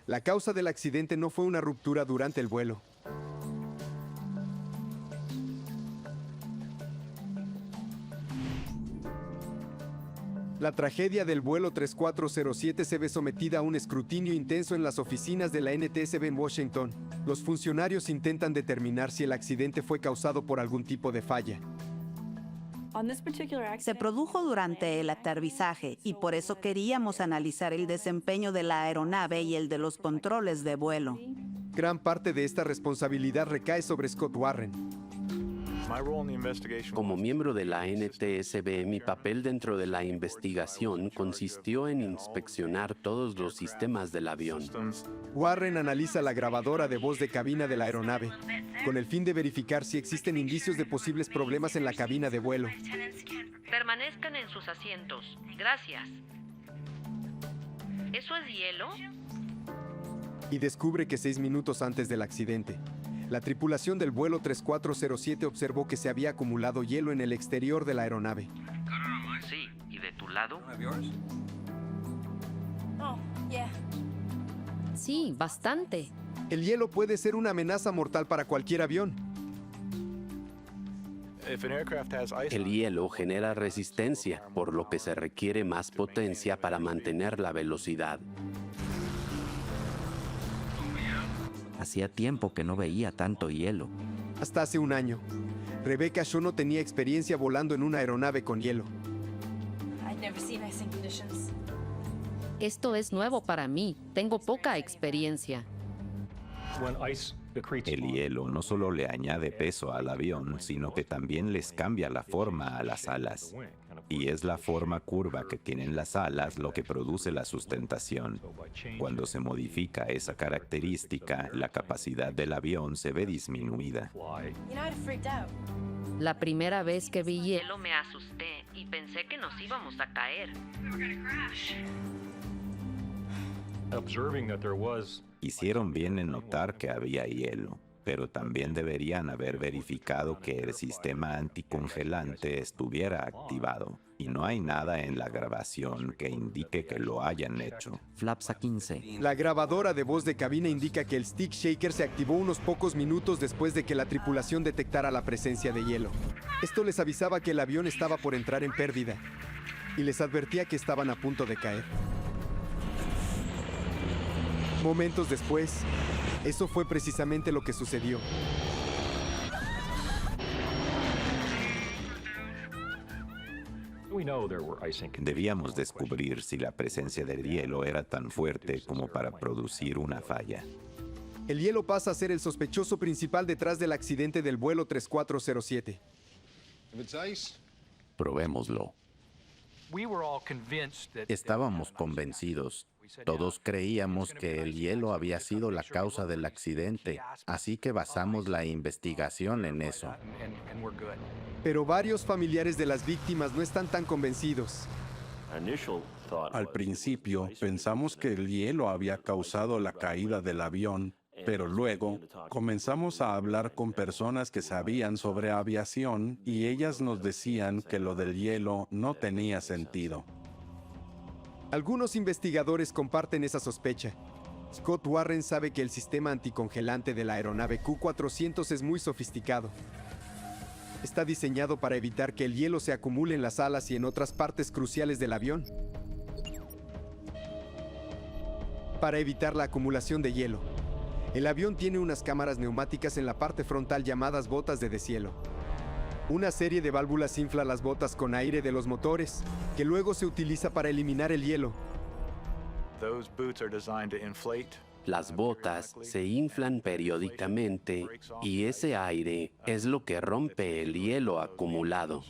la causa del accidente no fue una ruptura durante el vuelo. La tragedia del vuelo 3407 se ve sometida a un escrutinio intenso en las oficinas de la NTSB en Washington. Los funcionarios intentan determinar si el accidente fue causado por algún tipo de falla. Se produjo durante el aterrizaje y por eso queríamos analizar el desempeño de la aeronave y el de los controles de vuelo. Gran parte de esta responsabilidad recae sobre Scott Warren. Como miembro de la NTSB, mi papel dentro de la investigación consistió en inspeccionar todos los sistemas del avión. Warren analiza la grabadora de voz de cabina de la aeronave, con el fin de verificar si existen indicios de posibles problemas en la cabina de vuelo. Permanezcan en sus asientos. Gracias. ¿Eso es hielo? Y descubre que 6 minutos antes del accidente, la tripulación del vuelo 3407 observó que se había acumulado hielo en el exterior de la aeronave. Sí, ¿y de tu lado? Sí, bastante. El hielo puede ser una amenaza mortal para cualquier avión. El hielo genera resistencia, por lo que se requiere más potencia para mantener la velocidad. Hacía tiempo que no veía tanto hielo. Hasta hace un año, Rebecca Shaw no tenía experiencia volando en una aeronave con hielo. Esto es nuevo para mí. Tengo poca experiencia. El hielo no solo le añade peso al avión, sino que también les cambia la forma a las alas. Y es la forma curva que tienen las alas lo que produce la sustentación. Cuando se modifica esa característica, la capacidad del avión se ve disminuida. La primera vez que vi hielo, Me asusté y pensé que nos íbamos a caer. Hicieron bien en notar que había hielo, pero también deberían haber verificado que el sistema anticongelante estuviera activado, y no hay nada en la grabación que indique que lo hayan hecho. Flapsa 15. La grabadora de voz de cabina indica que el stick shaker se activó unos pocos minutos después de que la tripulación detectara la presencia de hielo. Esto les avisaba que el avión estaba por entrar en pérdida, y les advertía que estaban a punto de caer. Momentos después, eso fue precisamente lo que sucedió. Debíamos descubrir si la presencia del hielo era tan fuerte como para producir una falla. El hielo pasa a ser el sospechoso principal detrás del accidente del vuelo 3407. Probémoslo. Estábamos convencidos. Todos creíamos que el hielo había sido la causa del accidente, así que basamos la investigación en eso. Pero varios familiares de las víctimas no están tan convencidos. Al principio pensamos que el hielo había causado la caída del avión, pero luego comenzamos a hablar con personas que sabían sobre aviación y ellas nos decían que lo del hielo no tenía sentido. Algunos investigadores comparten esa sospecha. Scott Warren sabe que el sistema anticongelante de la aeronave Q400 es muy sofisticado. Está diseñado para evitar que el hielo se acumule en las alas y en otras partes cruciales del avión. Para evitar la acumulación de hielo, el avión tiene unas cámaras neumáticas en la parte frontal llamadas botas de deshielo. Una serie de válvulas infla las botas con aire de los motores, que luego se utiliza para eliminar el hielo. Las botas se inflan periódicamente y ese aire es lo que rompe el hielo acumulado.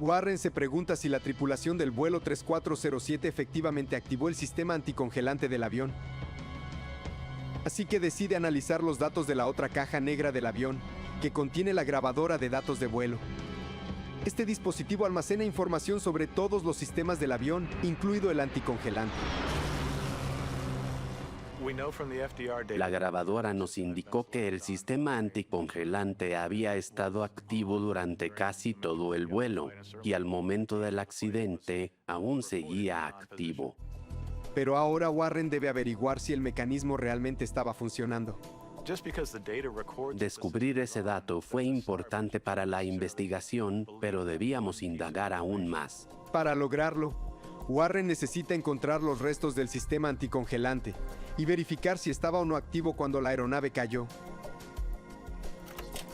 Warren se pregunta si la tripulación del vuelo 3407 efectivamente activó el sistema anticongelante del avión. Así que decide analizar los datos de la otra caja negra del avión, que contiene la grabadora de datos de vuelo. Este dispositivo almacena información sobre todos los sistemas del avión, incluido el anticongelante. La grabadora nos indicó que el sistema anticongelante había estado activo durante casi todo el vuelo y al momento del accidente aún seguía activo. Pero ahora Warren debe averiguar si el mecanismo realmente estaba funcionando. Descubrir ese dato fue importante para la investigación, pero debíamos indagar aún más. Para lograrlo, Warren necesita encontrar los restos del sistema anticongelante y verificar si estaba o no activo cuando la aeronave cayó.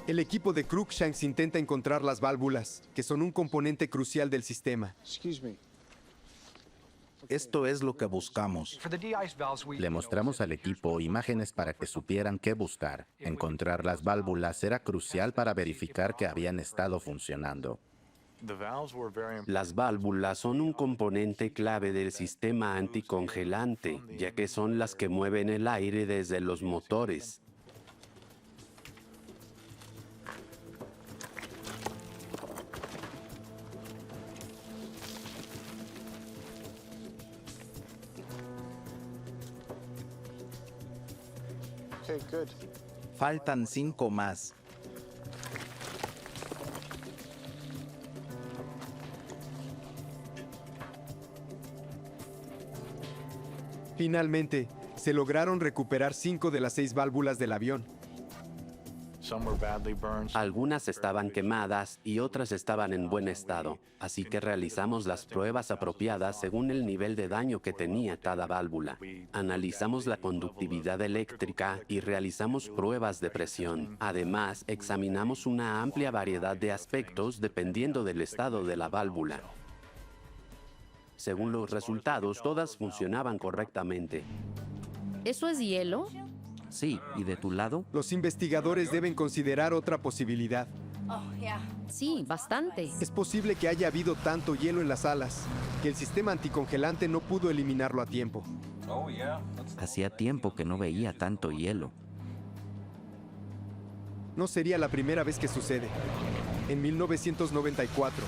El equipo de Crookshanks intenta encontrar las válvulas, que son un componente crucial del sistema. Esto es lo que buscamos. Le mostramos al equipo imágenes para que supieran qué buscar. Encontrar las válvulas era crucial para verificar que habían estado funcionando. Las válvulas son un componente clave del sistema anticongelante, ya que son las que mueven el aire desde los motores. Faltan 5 más. Finalmente, se lograron recuperar 5 de las 6 válvulas del avión. Algunas estaban quemadas y otras estaban en buen estado, así que realizamos las pruebas apropiadas según el nivel de daño que tenía cada válvula. Analizamos la conductividad eléctrica y realizamos pruebas de presión. Además, examinamos una amplia variedad de aspectos dependiendo del estado de la válvula. Según los resultados, todas funcionaban correctamente. ¿Eso es hielo? Sí, ¿y de tu lado? Los investigadores deben considerar otra posibilidad. Sí, bastante. Es posible que haya habido tanto hielo en las alas que el sistema anticongelante no pudo eliminarlo a tiempo. Hacía tiempo que no veía tanto hielo. No sería la primera vez que sucede. En 1994,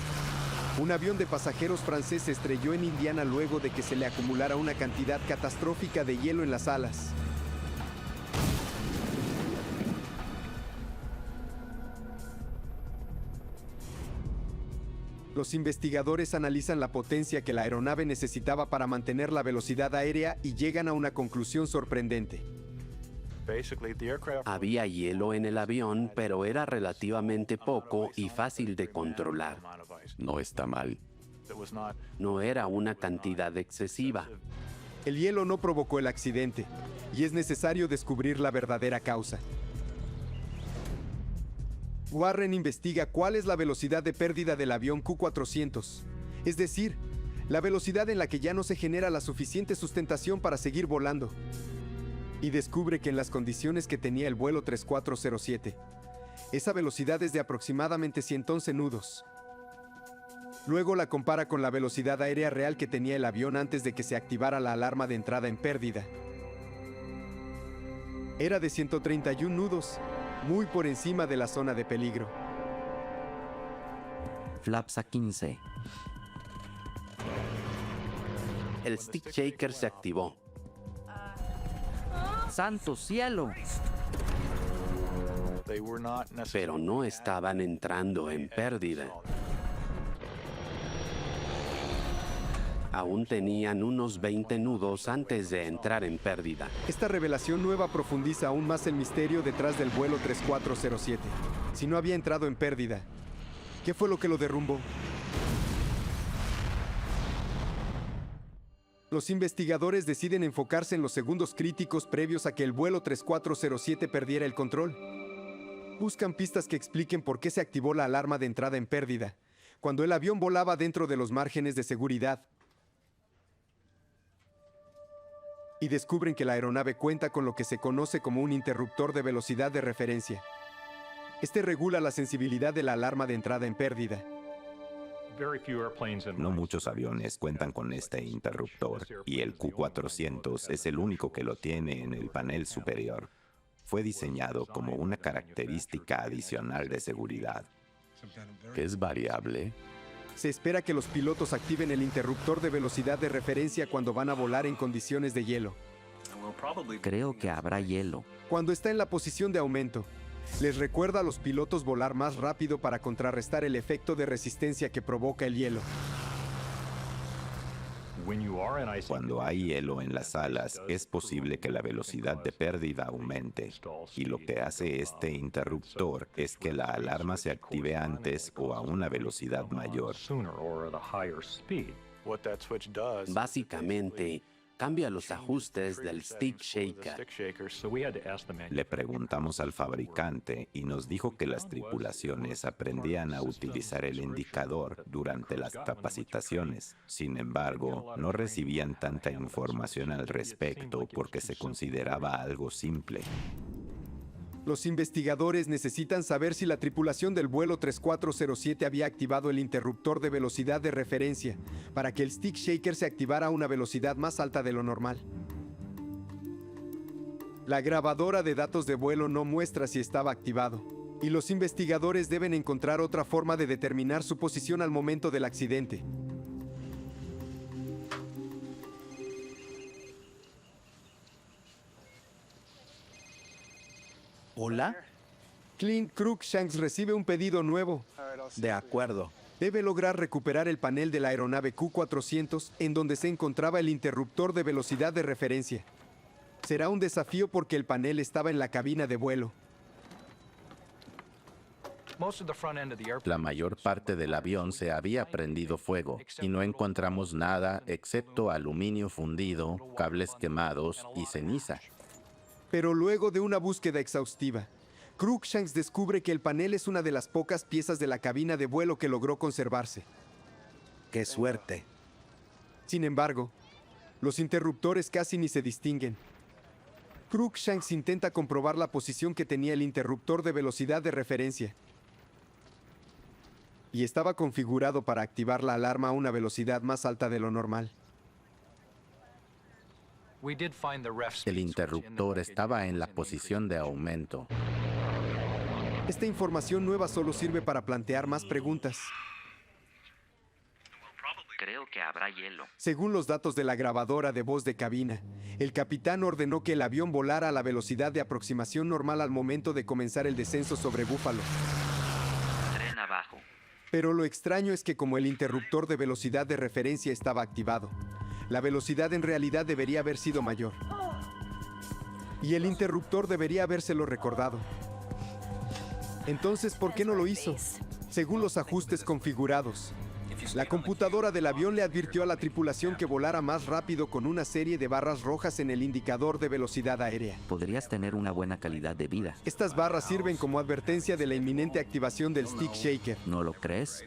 un avión de pasajeros francés se estrelló en Indiana luego de que se le acumulara una cantidad catastrófica de hielo en las alas. Los investigadores analizan la potencia que la aeronave necesitaba para mantener la velocidad aérea y llegan a una conclusión sorprendente. Había hielo en el avión, pero era relativamente poco y fácil de controlar. No está mal. No era una cantidad excesiva. El hielo no provocó el accidente y es necesario descubrir la verdadera causa. Warren investiga cuál es la velocidad de pérdida del avión Q-400, es decir, la velocidad en la que ya no se genera la suficiente sustentación para seguir volando. Y descubre que en las condiciones que tenía el vuelo 3407, esa velocidad es de aproximadamente 111 nudos. Luego la compara con la velocidad aérea real que tenía el avión antes de que se activara la alarma de entrada en pérdida. Era de 131 nudos, muy por encima de la zona de peligro. Flaps a 15. El stick shaker se activó. ¡Santo cielo! Pero no estaban entrando en pérdida. Aún tenían unos 20 nudos antes de entrar en pérdida. Esta revelación nueva profundiza aún más el misterio detrás del vuelo 3407. Si no había entrado en pérdida, ¿qué fue lo que lo derrumbó? Los investigadores deciden enfocarse en los segundos críticos previos a que el vuelo 3407 perdiera el control. Buscan pistas que expliquen por qué se activó la alarma de entrada en pérdida, cuando el avión volaba dentro de los márgenes de seguridad. Y descubren que la aeronave cuenta con lo que se conoce como un interruptor de velocidad de referencia. Este regula la sensibilidad de la alarma de entrada en pérdida. No muchos aviones cuentan con este interruptor, y el Q400 es el único que lo tiene en el panel superior. Fue diseñado como una característica adicional de seguridad. ¿Es variable? Se espera que los pilotos activen el interruptor de velocidad de referencia cuando van a volar en condiciones de hielo. Creo que habrá hielo. Cuando está en la posición de aumento, les recuerda a los pilotos volar más rápido para contrarrestar el efecto de resistencia que provoca el hielo. Cuando hay hielo en las alas, es posible que la velocidad de pérdida aumente, y lo que hace este interruptor es que la alarma se active antes o a una velocidad mayor. Básicamente, cambia los ajustes del stick shaker. Le preguntamos al fabricante y nos dijo que las tripulaciones aprendían a utilizar el indicador durante las capacitaciones. Sin embargo, no recibían tanta información al respecto porque se consideraba algo simple. Los investigadores necesitan saber si la tripulación del vuelo 3407 había activado el interruptor de velocidad de referencia para que el stick shaker se activara a una velocidad más alta de lo normal. La grabadora de datos de vuelo no muestra si estaba activado, y los investigadores deben encontrar otra forma de determinar su posición al momento del accidente. ¿Hola? Clint Cruikshanks recibe un pedido nuevo. De acuerdo. Debe lograr recuperar el panel de la aeronave Q400 en donde se encontraba el interruptor de velocidad de referencia. Será un desafío porque el panel estaba en la cabina de vuelo. La mayor parte del avión se había prendido fuego y no encontramos nada excepto aluminio fundido, cables quemados y ceniza. Pero luego de una búsqueda exhaustiva, Cruikshanks descubre que el panel es una de las pocas piezas de la cabina de vuelo que logró conservarse. ¡Qué suerte! Sin embargo, los interruptores casi ni se distinguen. Cruikshanks intenta comprobar la posición que tenía el interruptor de velocidad de referencia. Y estaba configurado para activar la alarma a una velocidad más alta de lo normal. El interruptor estaba en la posición de aumento. Esta información nueva solo sirve para plantear más preguntas. Creo que habrá hielo. Según los datos de la grabadora de voz de cabina, el capitán ordenó que el avión volara a la velocidad de aproximación normal al momento de comenzar el descenso sobre Buffalo. Tren abajo. Pero lo extraño es que como el interruptor de velocidad de referencia estaba activado, la velocidad en realidad debería haber sido mayor. Y el interruptor debería habérselo recordado. Entonces, ¿por qué no lo hizo? Según los ajustes configurados, la computadora del avión le advirtió a la tripulación que volara más rápido con una serie de barras rojas en el indicador de velocidad aérea. Podrías tener una buena calidad de vida. Estas barras sirven como advertencia de la inminente activación del stick shaker. ¿No lo crees?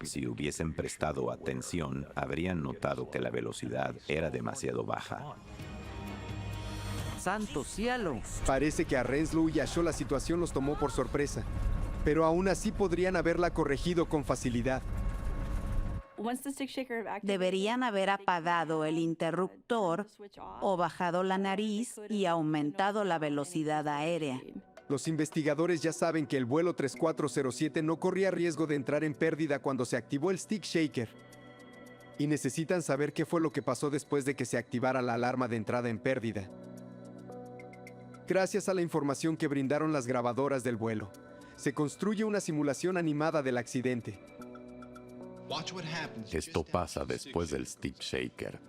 Si hubiesen prestado atención, habrían notado que la velocidad era demasiado baja. ¡Santo cielo! Parece que a Renslow y a Shaw la situación los tomó por sorpresa, pero aún así podrían haberla corregido con facilidad. Deberían haber apagado el interruptor o bajado la nariz y aumentado la velocidad aérea. Los investigadores ya saben que el vuelo 3407 no corría riesgo de entrar en pérdida cuando se activó el stick shaker. Y necesitan saber qué fue lo que pasó después de que se activara la alarma de entrada en pérdida. Gracias a la información que brindaron las grabadoras del vuelo, se construye una simulación animada del accidente. Esto pasa después del stick shaker.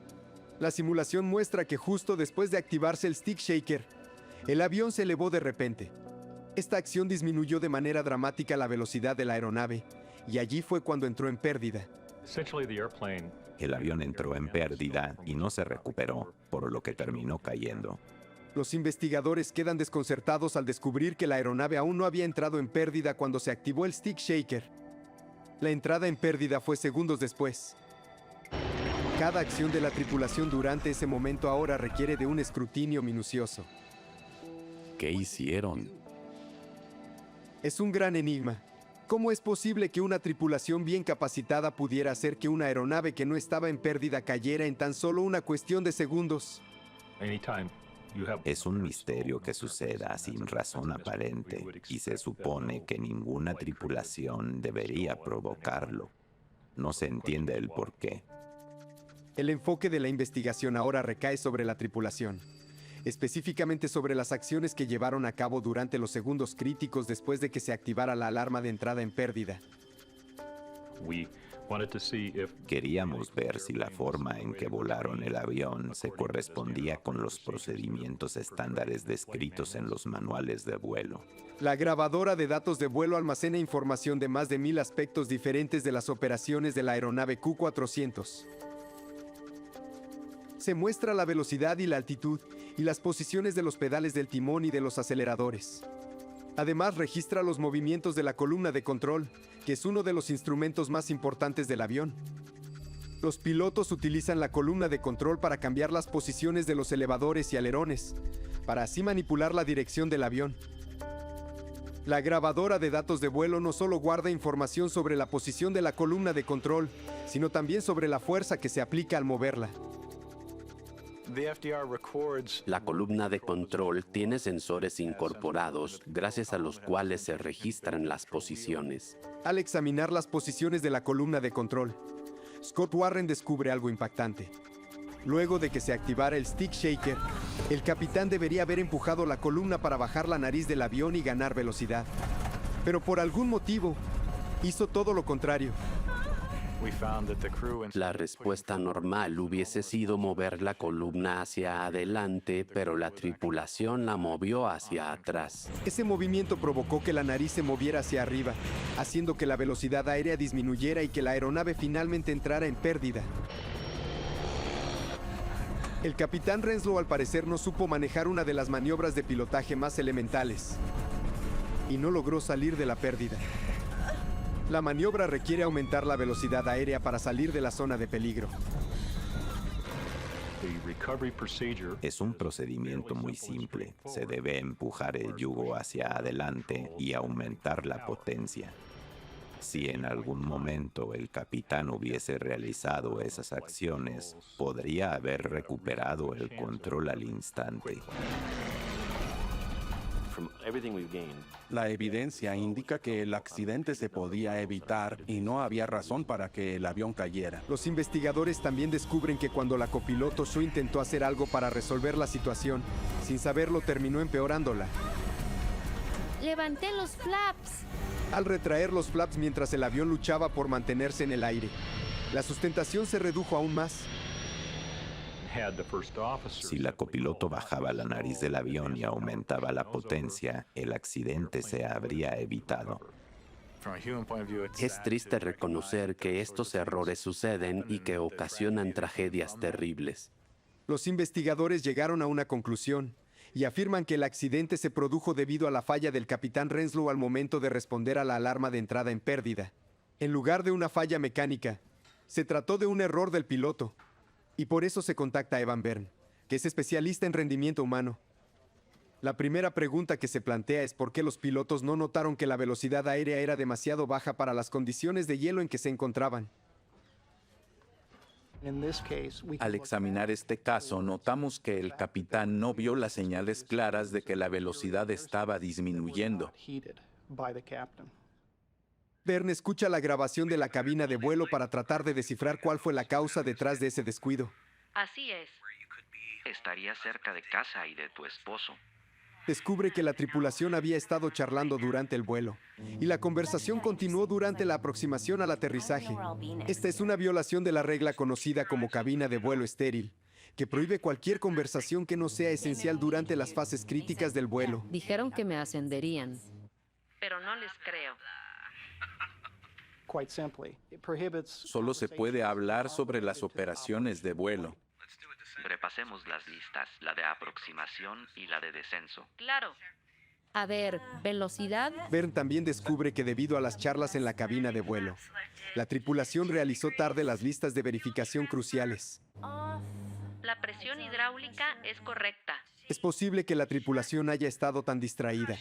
La simulación muestra que justo después de activarse el stick shaker, el avión se elevó de repente. Esta acción disminuyó de manera dramática la velocidad de la aeronave, y allí fue cuando entró en pérdida. El avión entró en pérdida y no se recuperó, por lo que terminó cayendo. Los investigadores quedan desconcertados al descubrir que la aeronave aún no había entrado en pérdida cuando se activó el stick shaker. La entrada en pérdida fue segundos después. Cada acción de la tripulación durante ese momento ahora requiere de un escrutinio minucioso. ¿Qué hicieron? Es un gran enigma. ¿Cómo es posible que una tripulación bien capacitada pudiera hacer que una aeronave que no estaba en pérdida cayera en tan solo una cuestión de segundos? Es un misterio que suceda sin razón aparente y se supone que ninguna tripulación debería provocarlo. No se entiende el porqué. El enfoque de la investigación ahora recae sobre la tripulación, específicamente sobre las acciones que llevaron a cabo durante los segundos críticos después de que se activara la alarma de entrada en pérdida. Queríamos ver si la forma en que volaron el avión se correspondía con los procedimientos estándares descritos en los manuales de vuelo. La grabadora de datos de vuelo almacena información de más de 1000 aspectos diferentes de las operaciones de la aeronave Q400. Se muestra la velocidad y la altitud y las posiciones de los pedales del timón y de los aceleradores. Además, registra los movimientos de la columna de control, que es uno de los instrumentos más importantes del avión. Los pilotos utilizan la columna de control para cambiar las posiciones de los elevadores y alerones, para así manipular la dirección del avión. La grabadora de datos de vuelo no solo guarda información sobre la posición de la columna de control, sino también sobre la fuerza que se aplica al moverla. La columna de control tiene sensores incorporados, gracias a los cuales se registran las posiciones. Al examinar las posiciones de la columna de control, Scott Warren descubre algo impactante. Luego de que se activara el stick shaker, el capitán debería haber empujado la columna para bajar la nariz del avión y ganar velocidad. Pero por algún motivo, hizo todo lo contrario. La respuesta normal hubiese sido mover la columna hacia adelante, pero la tripulación la movió hacia atrás. Ese movimiento provocó que la nariz se moviera hacia arriba, haciendo que la velocidad aérea disminuyera y que la aeronave finalmente entrara en pérdida. El capitán Renslow al parecer no supo manejar una de las maniobras de pilotaje más elementales y no logró salir de la pérdida. La maniobra requiere aumentar la velocidad aérea para salir de la zona de peligro. Es un procedimiento muy simple. Se debe empujar el yugo hacia adelante y aumentar la potencia. Si en algún momento el capitán hubiese realizado esas acciones, podría haber recuperado el control al instante. La evidencia indica que el accidente se podía evitar y no había razón para que el avión cayera. Los investigadores también descubren que cuando la copiloto Sue intentó hacer algo para resolver la situación, sin saberlo terminó empeorándola. Levanté los flaps. Al retraer los flaps mientras el avión luchaba por mantenerse en el aire, la sustentación se redujo aún más. Si la copiloto bajaba la nariz del avión y aumentaba la potencia, el accidente se habría evitado. Es triste reconocer que estos errores suceden y que ocasionan tragedias terribles. Los investigadores llegaron a una conclusión y afirman que el accidente se produjo debido a la falla del capitán Renslow al momento de responder a la alarma de entrada en pérdida. En lugar de una falla mecánica, se trató de un error del piloto. Y por eso se contacta a Evan Byrne, que es especialista en rendimiento humano. La primera pregunta que se plantea es por qué los pilotos no notaron que la velocidad aérea era demasiado baja para las condiciones de hielo en que se encontraban. Al examinar este caso, notamos que el capitán no vio las señales claras de que la velocidad estaba disminuyendo. Byrne escucha la grabación de la cabina de vuelo para tratar de descifrar cuál fue la causa detrás de ese descuido. Así es. Estaría cerca de casa y de tu esposo. Descubre que la tripulación había estado charlando durante el vuelo, y la conversación continuó durante la aproximación al aterrizaje. Esta es una violación de la regla conocida como cabina de vuelo estéril, que prohíbe cualquier conversación que no sea esencial durante las fases críticas del vuelo. Dijeron que me ascenderían. Pero no les creo. Solo se puede hablar sobre las operaciones de vuelo. Repasemos las listas, la de aproximación y la de descenso. Claro. A ver, velocidad. Byrne también descubre que debido a las charlas en la cabina de vuelo, la tripulación realizó tarde las listas de verificación cruciales. La presión hidráulica es correcta. Es posible que la tripulación haya estado tan distraída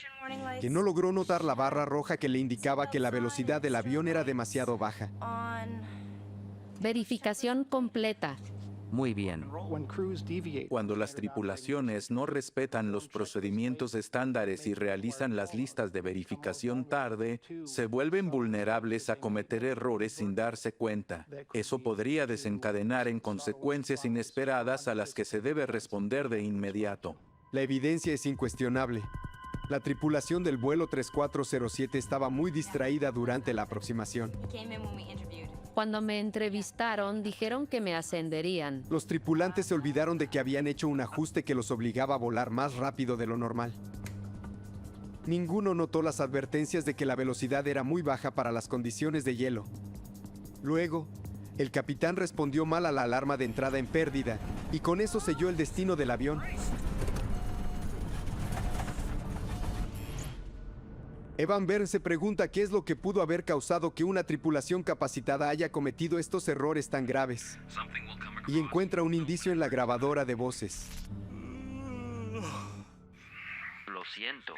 que no logró notar la barra roja que le indicaba que la velocidad del avión era demasiado baja. Verificación completa. Muy bien. Cuando las tripulaciones no respetan los procedimientos estándares y realizan las listas de verificación tarde, se vuelven vulnerables a cometer errores sin darse cuenta. Eso podría desencadenar en consecuencias inesperadas a las que se debe responder de inmediato. La evidencia es incuestionable. La tripulación del vuelo 3407 estaba muy distraída durante la aproximación. Cuando me entrevistaron, dijeron que me ascenderían. Los tripulantes se olvidaron de que habían hecho un ajuste que los obligaba a volar más rápido de lo normal. Ninguno notó las advertencias de que la velocidad era muy baja para las condiciones de hielo. Luego, el capitán respondió mal a la alarma de entrada en pérdida, y con eso selló el destino del avión. Evan Byrne se pregunta qué es lo que pudo haber causado que una tripulación capacitada haya cometido estos errores tan graves. Y encuentra un indicio en la grabadora de voces. Lo siento.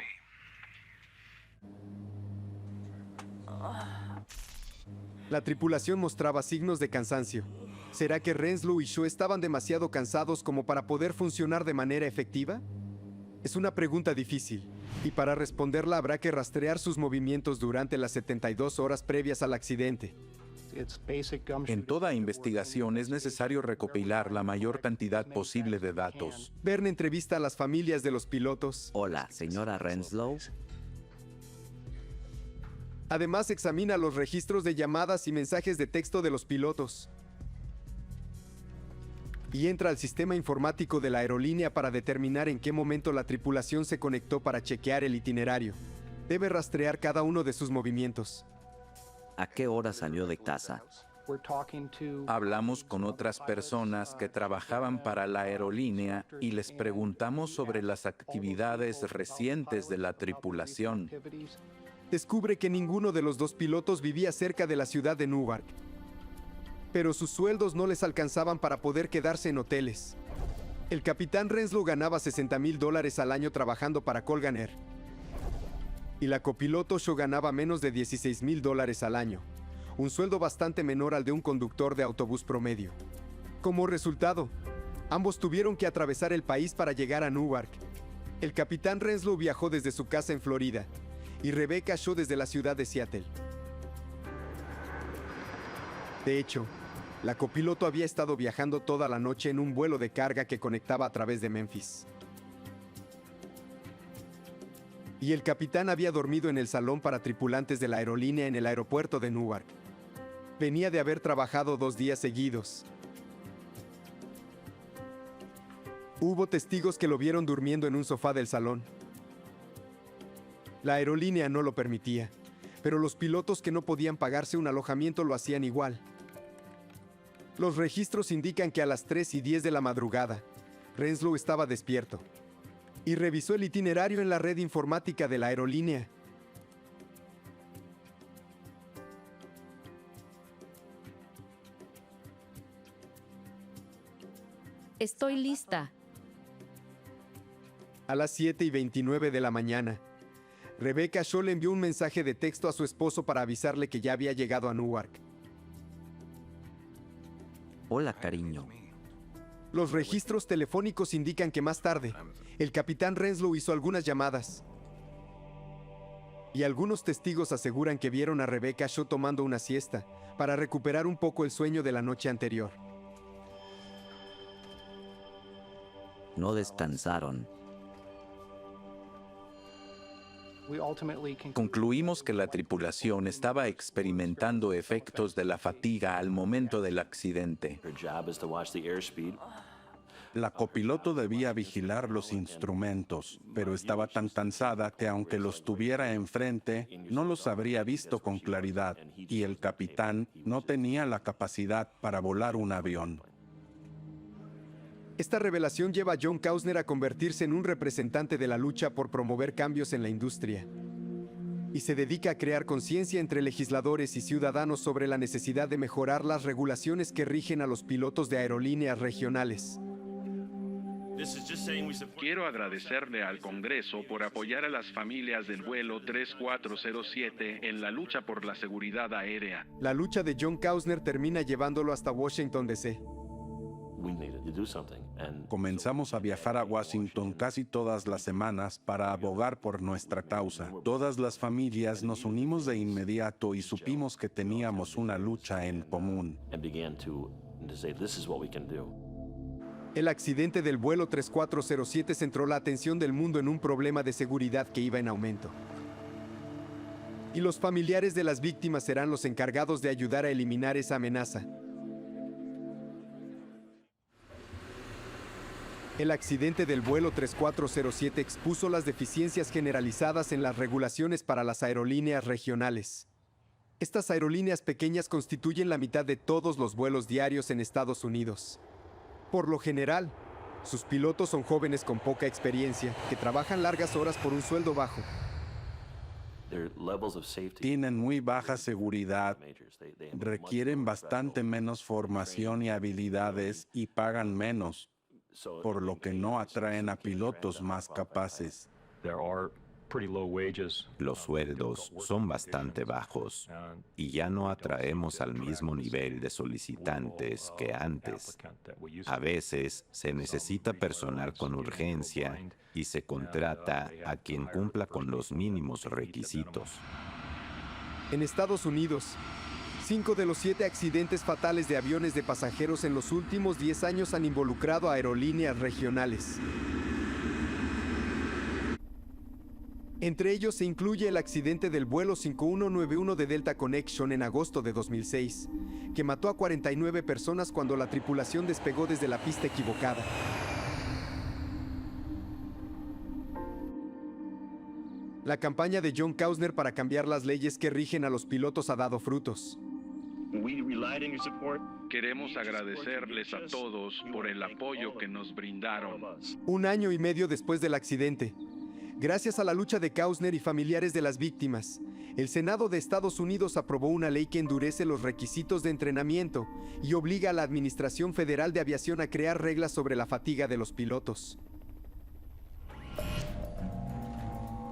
La tripulación mostraba signos de cansancio. ¿Será que Renslow y Shaw estaban demasiado cansados como para poder funcionar de manera efectiva? Es una pregunta difícil, y para responderla habrá que rastrear sus movimientos durante las 72 horas previas al accidente. En toda investigación es necesario recopilar la mayor cantidad posible de datos. Byrne entrevista a las familias de los pilotos. Hola, señora Renslow. Además, examina los registros de llamadas y mensajes de texto de los pilotos. Y entra al sistema informático de la aerolínea para determinar en qué momento la tripulación se conectó para chequear el itinerario. Debe rastrear cada uno de sus movimientos. ¿A qué hora salió de casa? Hablamos con otras personas que trabajaban para la aerolínea y les preguntamos sobre las actividades recientes de la tripulación. Descubre que ninguno de los dos pilotos vivía cerca de la ciudad de Newark. Pero sus sueldos no les alcanzaban para poder quedarse en hoteles. El capitán Renslow ganaba $60,000 al año trabajando para Colgan Air. Y la copiloto Shaw ganaba menos de $16,000 al año, un sueldo bastante menor al de un conductor de autobús promedio. Como resultado, ambos tuvieron que atravesar el país para llegar a Newark. El capitán Renslow viajó desde su casa en Florida y Rebecca Shaw desde la ciudad de Seattle. De hecho, la copiloto había estado viajando toda la noche en un vuelo de carga que conectaba a través de Memphis. Y el capitán había dormido en el salón para tripulantes de la aerolínea en el aeropuerto de Newark. Venía de haber trabajado 2 días seguidos. Hubo testigos que lo vieron durmiendo en un sofá del salón. La aerolínea no lo permitía, pero los pilotos que no podían pagarse un alojamiento lo hacían igual. Los registros indican que a las 3:10 de la madrugada, Renslow estaba despierto y revisó el itinerario en la red informática de la aerolínea. Estoy lista. A las 7:29 de la mañana, Rebecca Shaw le envió un mensaje de texto a su esposo para avisarle que ya había llegado a Newark. Hola, cariño. Los registros telefónicos indican que más tarde, el capitán Renslow hizo algunas llamadas. Y algunos testigos aseguran que vieron a Rebecca Shaw tomando una siesta para recuperar un poco el sueño de la noche anterior. No descansaron. Concluimos que la tripulación estaba experimentando efectos de la fatiga al momento del accidente. La copiloto debía vigilar los instrumentos, pero estaba tan cansada que aunque los tuviera enfrente, no los habría visto con claridad, y el capitán no tenía la capacidad para volar un avión. Esta revelación lleva a John Kausner a convertirse en un representante de la lucha por promover cambios en la industria. Y se dedica a crear conciencia entre legisladores y ciudadanos sobre la necesidad de mejorar las regulaciones que rigen a los pilotos de aerolíneas regionales. Quiero agradecerle al Congreso por apoyar a las familias del vuelo 3407 en la lucha por la seguridad aérea. La lucha de John Kausner termina llevándolo hasta Washington, D.C. Comenzamos a viajar a Washington casi todas las semanas para abogar por nuestra causa. Todas las familias nos unimos de inmediato y supimos que teníamos una lucha en común. El accidente del vuelo 3407 centró la atención del mundo en un problema de seguridad que iba en aumento. y los familiares de las víctimas serán los encargados de ayudar a eliminar esa amenaza. El accidente del vuelo 3407 expuso las deficiencias generalizadas en las regulaciones para las aerolíneas regionales. Estas aerolíneas pequeñas constituyen la mitad de todos los vuelos diarios en Estados Unidos. Por lo general, sus pilotos son jóvenes con poca experiencia, que trabajan largas horas por un sueldo bajo. Tienen muy baja seguridad, requieren bastante menos formación y habilidades y pagan menos, por lo que no atraen a pilotos más capaces. Los sueldos son bastante bajos y ya no atraemos al mismo nivel de solicitantes que antes. A veces se necesita personal con urgencia y se contrata a quien cumpla con los mínimos requisitos. En Estados Unidos, 5 de los 7 accidentes fatales de aviones de pasajeros en los últimos 10 años han involucrado a aerolíneas regionales. Entre ellos se incluye el accidente del vuelo 5191 de Delta Connection en agosto de 2006, que mató a 49 personas cuando la tripulación despegó desde la pista equivocada. La campaña de John Kausner para cambiar las leyes que rigen a los pilotos ha dado frutos. Queremos agradecerles a todos por el apoyo que nos brindaron. 1 año y medio después del accidente, gracias a la lucha de Kausner y familiares de las víctimas, el Senado de Estados Unidos aprobó una ley que endurece los requisitos de entrenamiento y obliga a la Administración Federal de Aviación a crear reglas sobre la fatiga de los pilotos.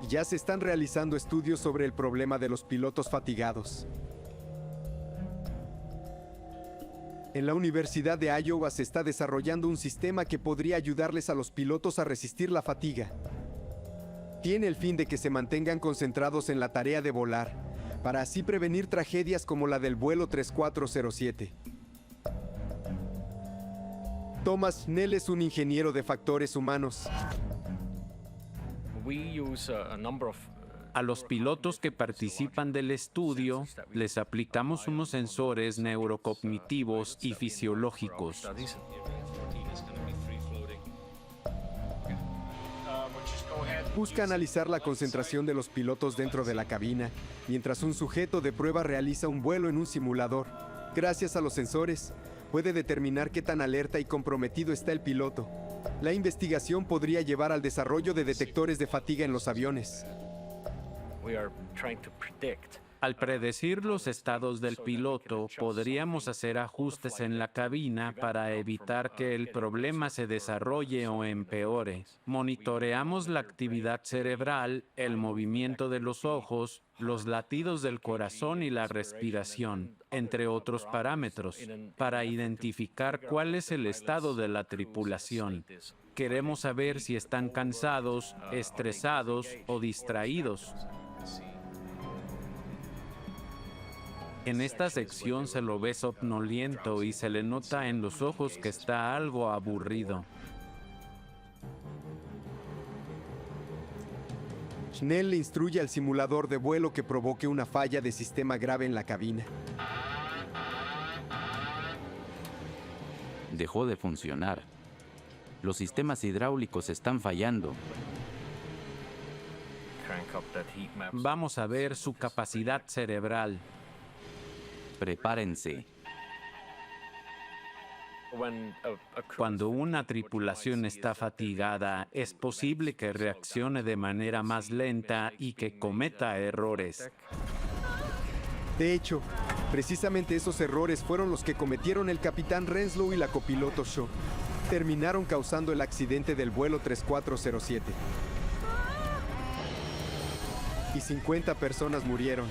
Ya se están realizando estudios sobre el problema de los pilotos fatigados. En la Universidad de Iowa se está desarrollando un sistema que podría ayudarles a los pilotos a resistir la fatiga. Tiene el fin de que se mantengan concentrados en la tarea de volar, para así prevenir tragedias como la del vuelo 3407. Thomas Schnell es un ingeniero de factores humanos. A los pilotos que participan del estudio, les aplicamos unos sensores neurocognitivos y fisiológicos. Busca analizar la concentración de los pilotos dentro de la cabina, mientras un sujeto de prueba realiza un vuelo en un simulador. Gracias a los sensores, puede determinar qué tan alerta y comprometido está el piloto. La investigación podría llevar al desarrollo de detectores de fatiga en los aviones. Al predecir los estados del piloto, podríamos hacer ajustes en la cabina para evitar que el problema se desarrolle o empeore. Monitoreamos la actividad cerebral, el movimiento de los ojos, los latidos del corazón y la respiración, entre otros parámetros, para identificar cuál es el estado de la tripulación. Queremos saber si están cansados, estresados o distraídos. En esta sección se lo ve somnoliento y se le nota en los ojos que está algo aburrido. Schnell le instruye al simulador de vuelo que provoque una falla de sistema grave en la cabina. Dejó de funcionar. Los sistemas hidráulicos están fallando. Vamos a ver su capacidad cerebral. Prepárense. Cuando una tripulación está fatigada, es posible que reaccione de manera más lenta y que cometa errores. De hecho, precisamente esos errores fueron los que cometieron el capitán Renslow y la copiloto Shaw. Terminaron causando el accidente del vuelo 3407. Y 50 personas murieron.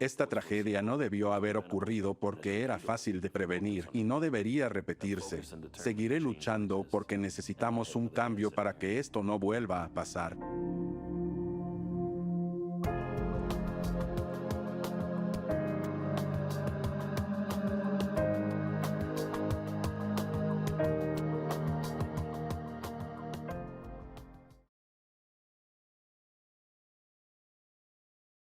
Esta tragedia no debió haber ocurrido porque era fácil de prevenir y no debería repetirse. Seguiré luchando porque necesitamos un cambio para que esto no vuelva a pasar.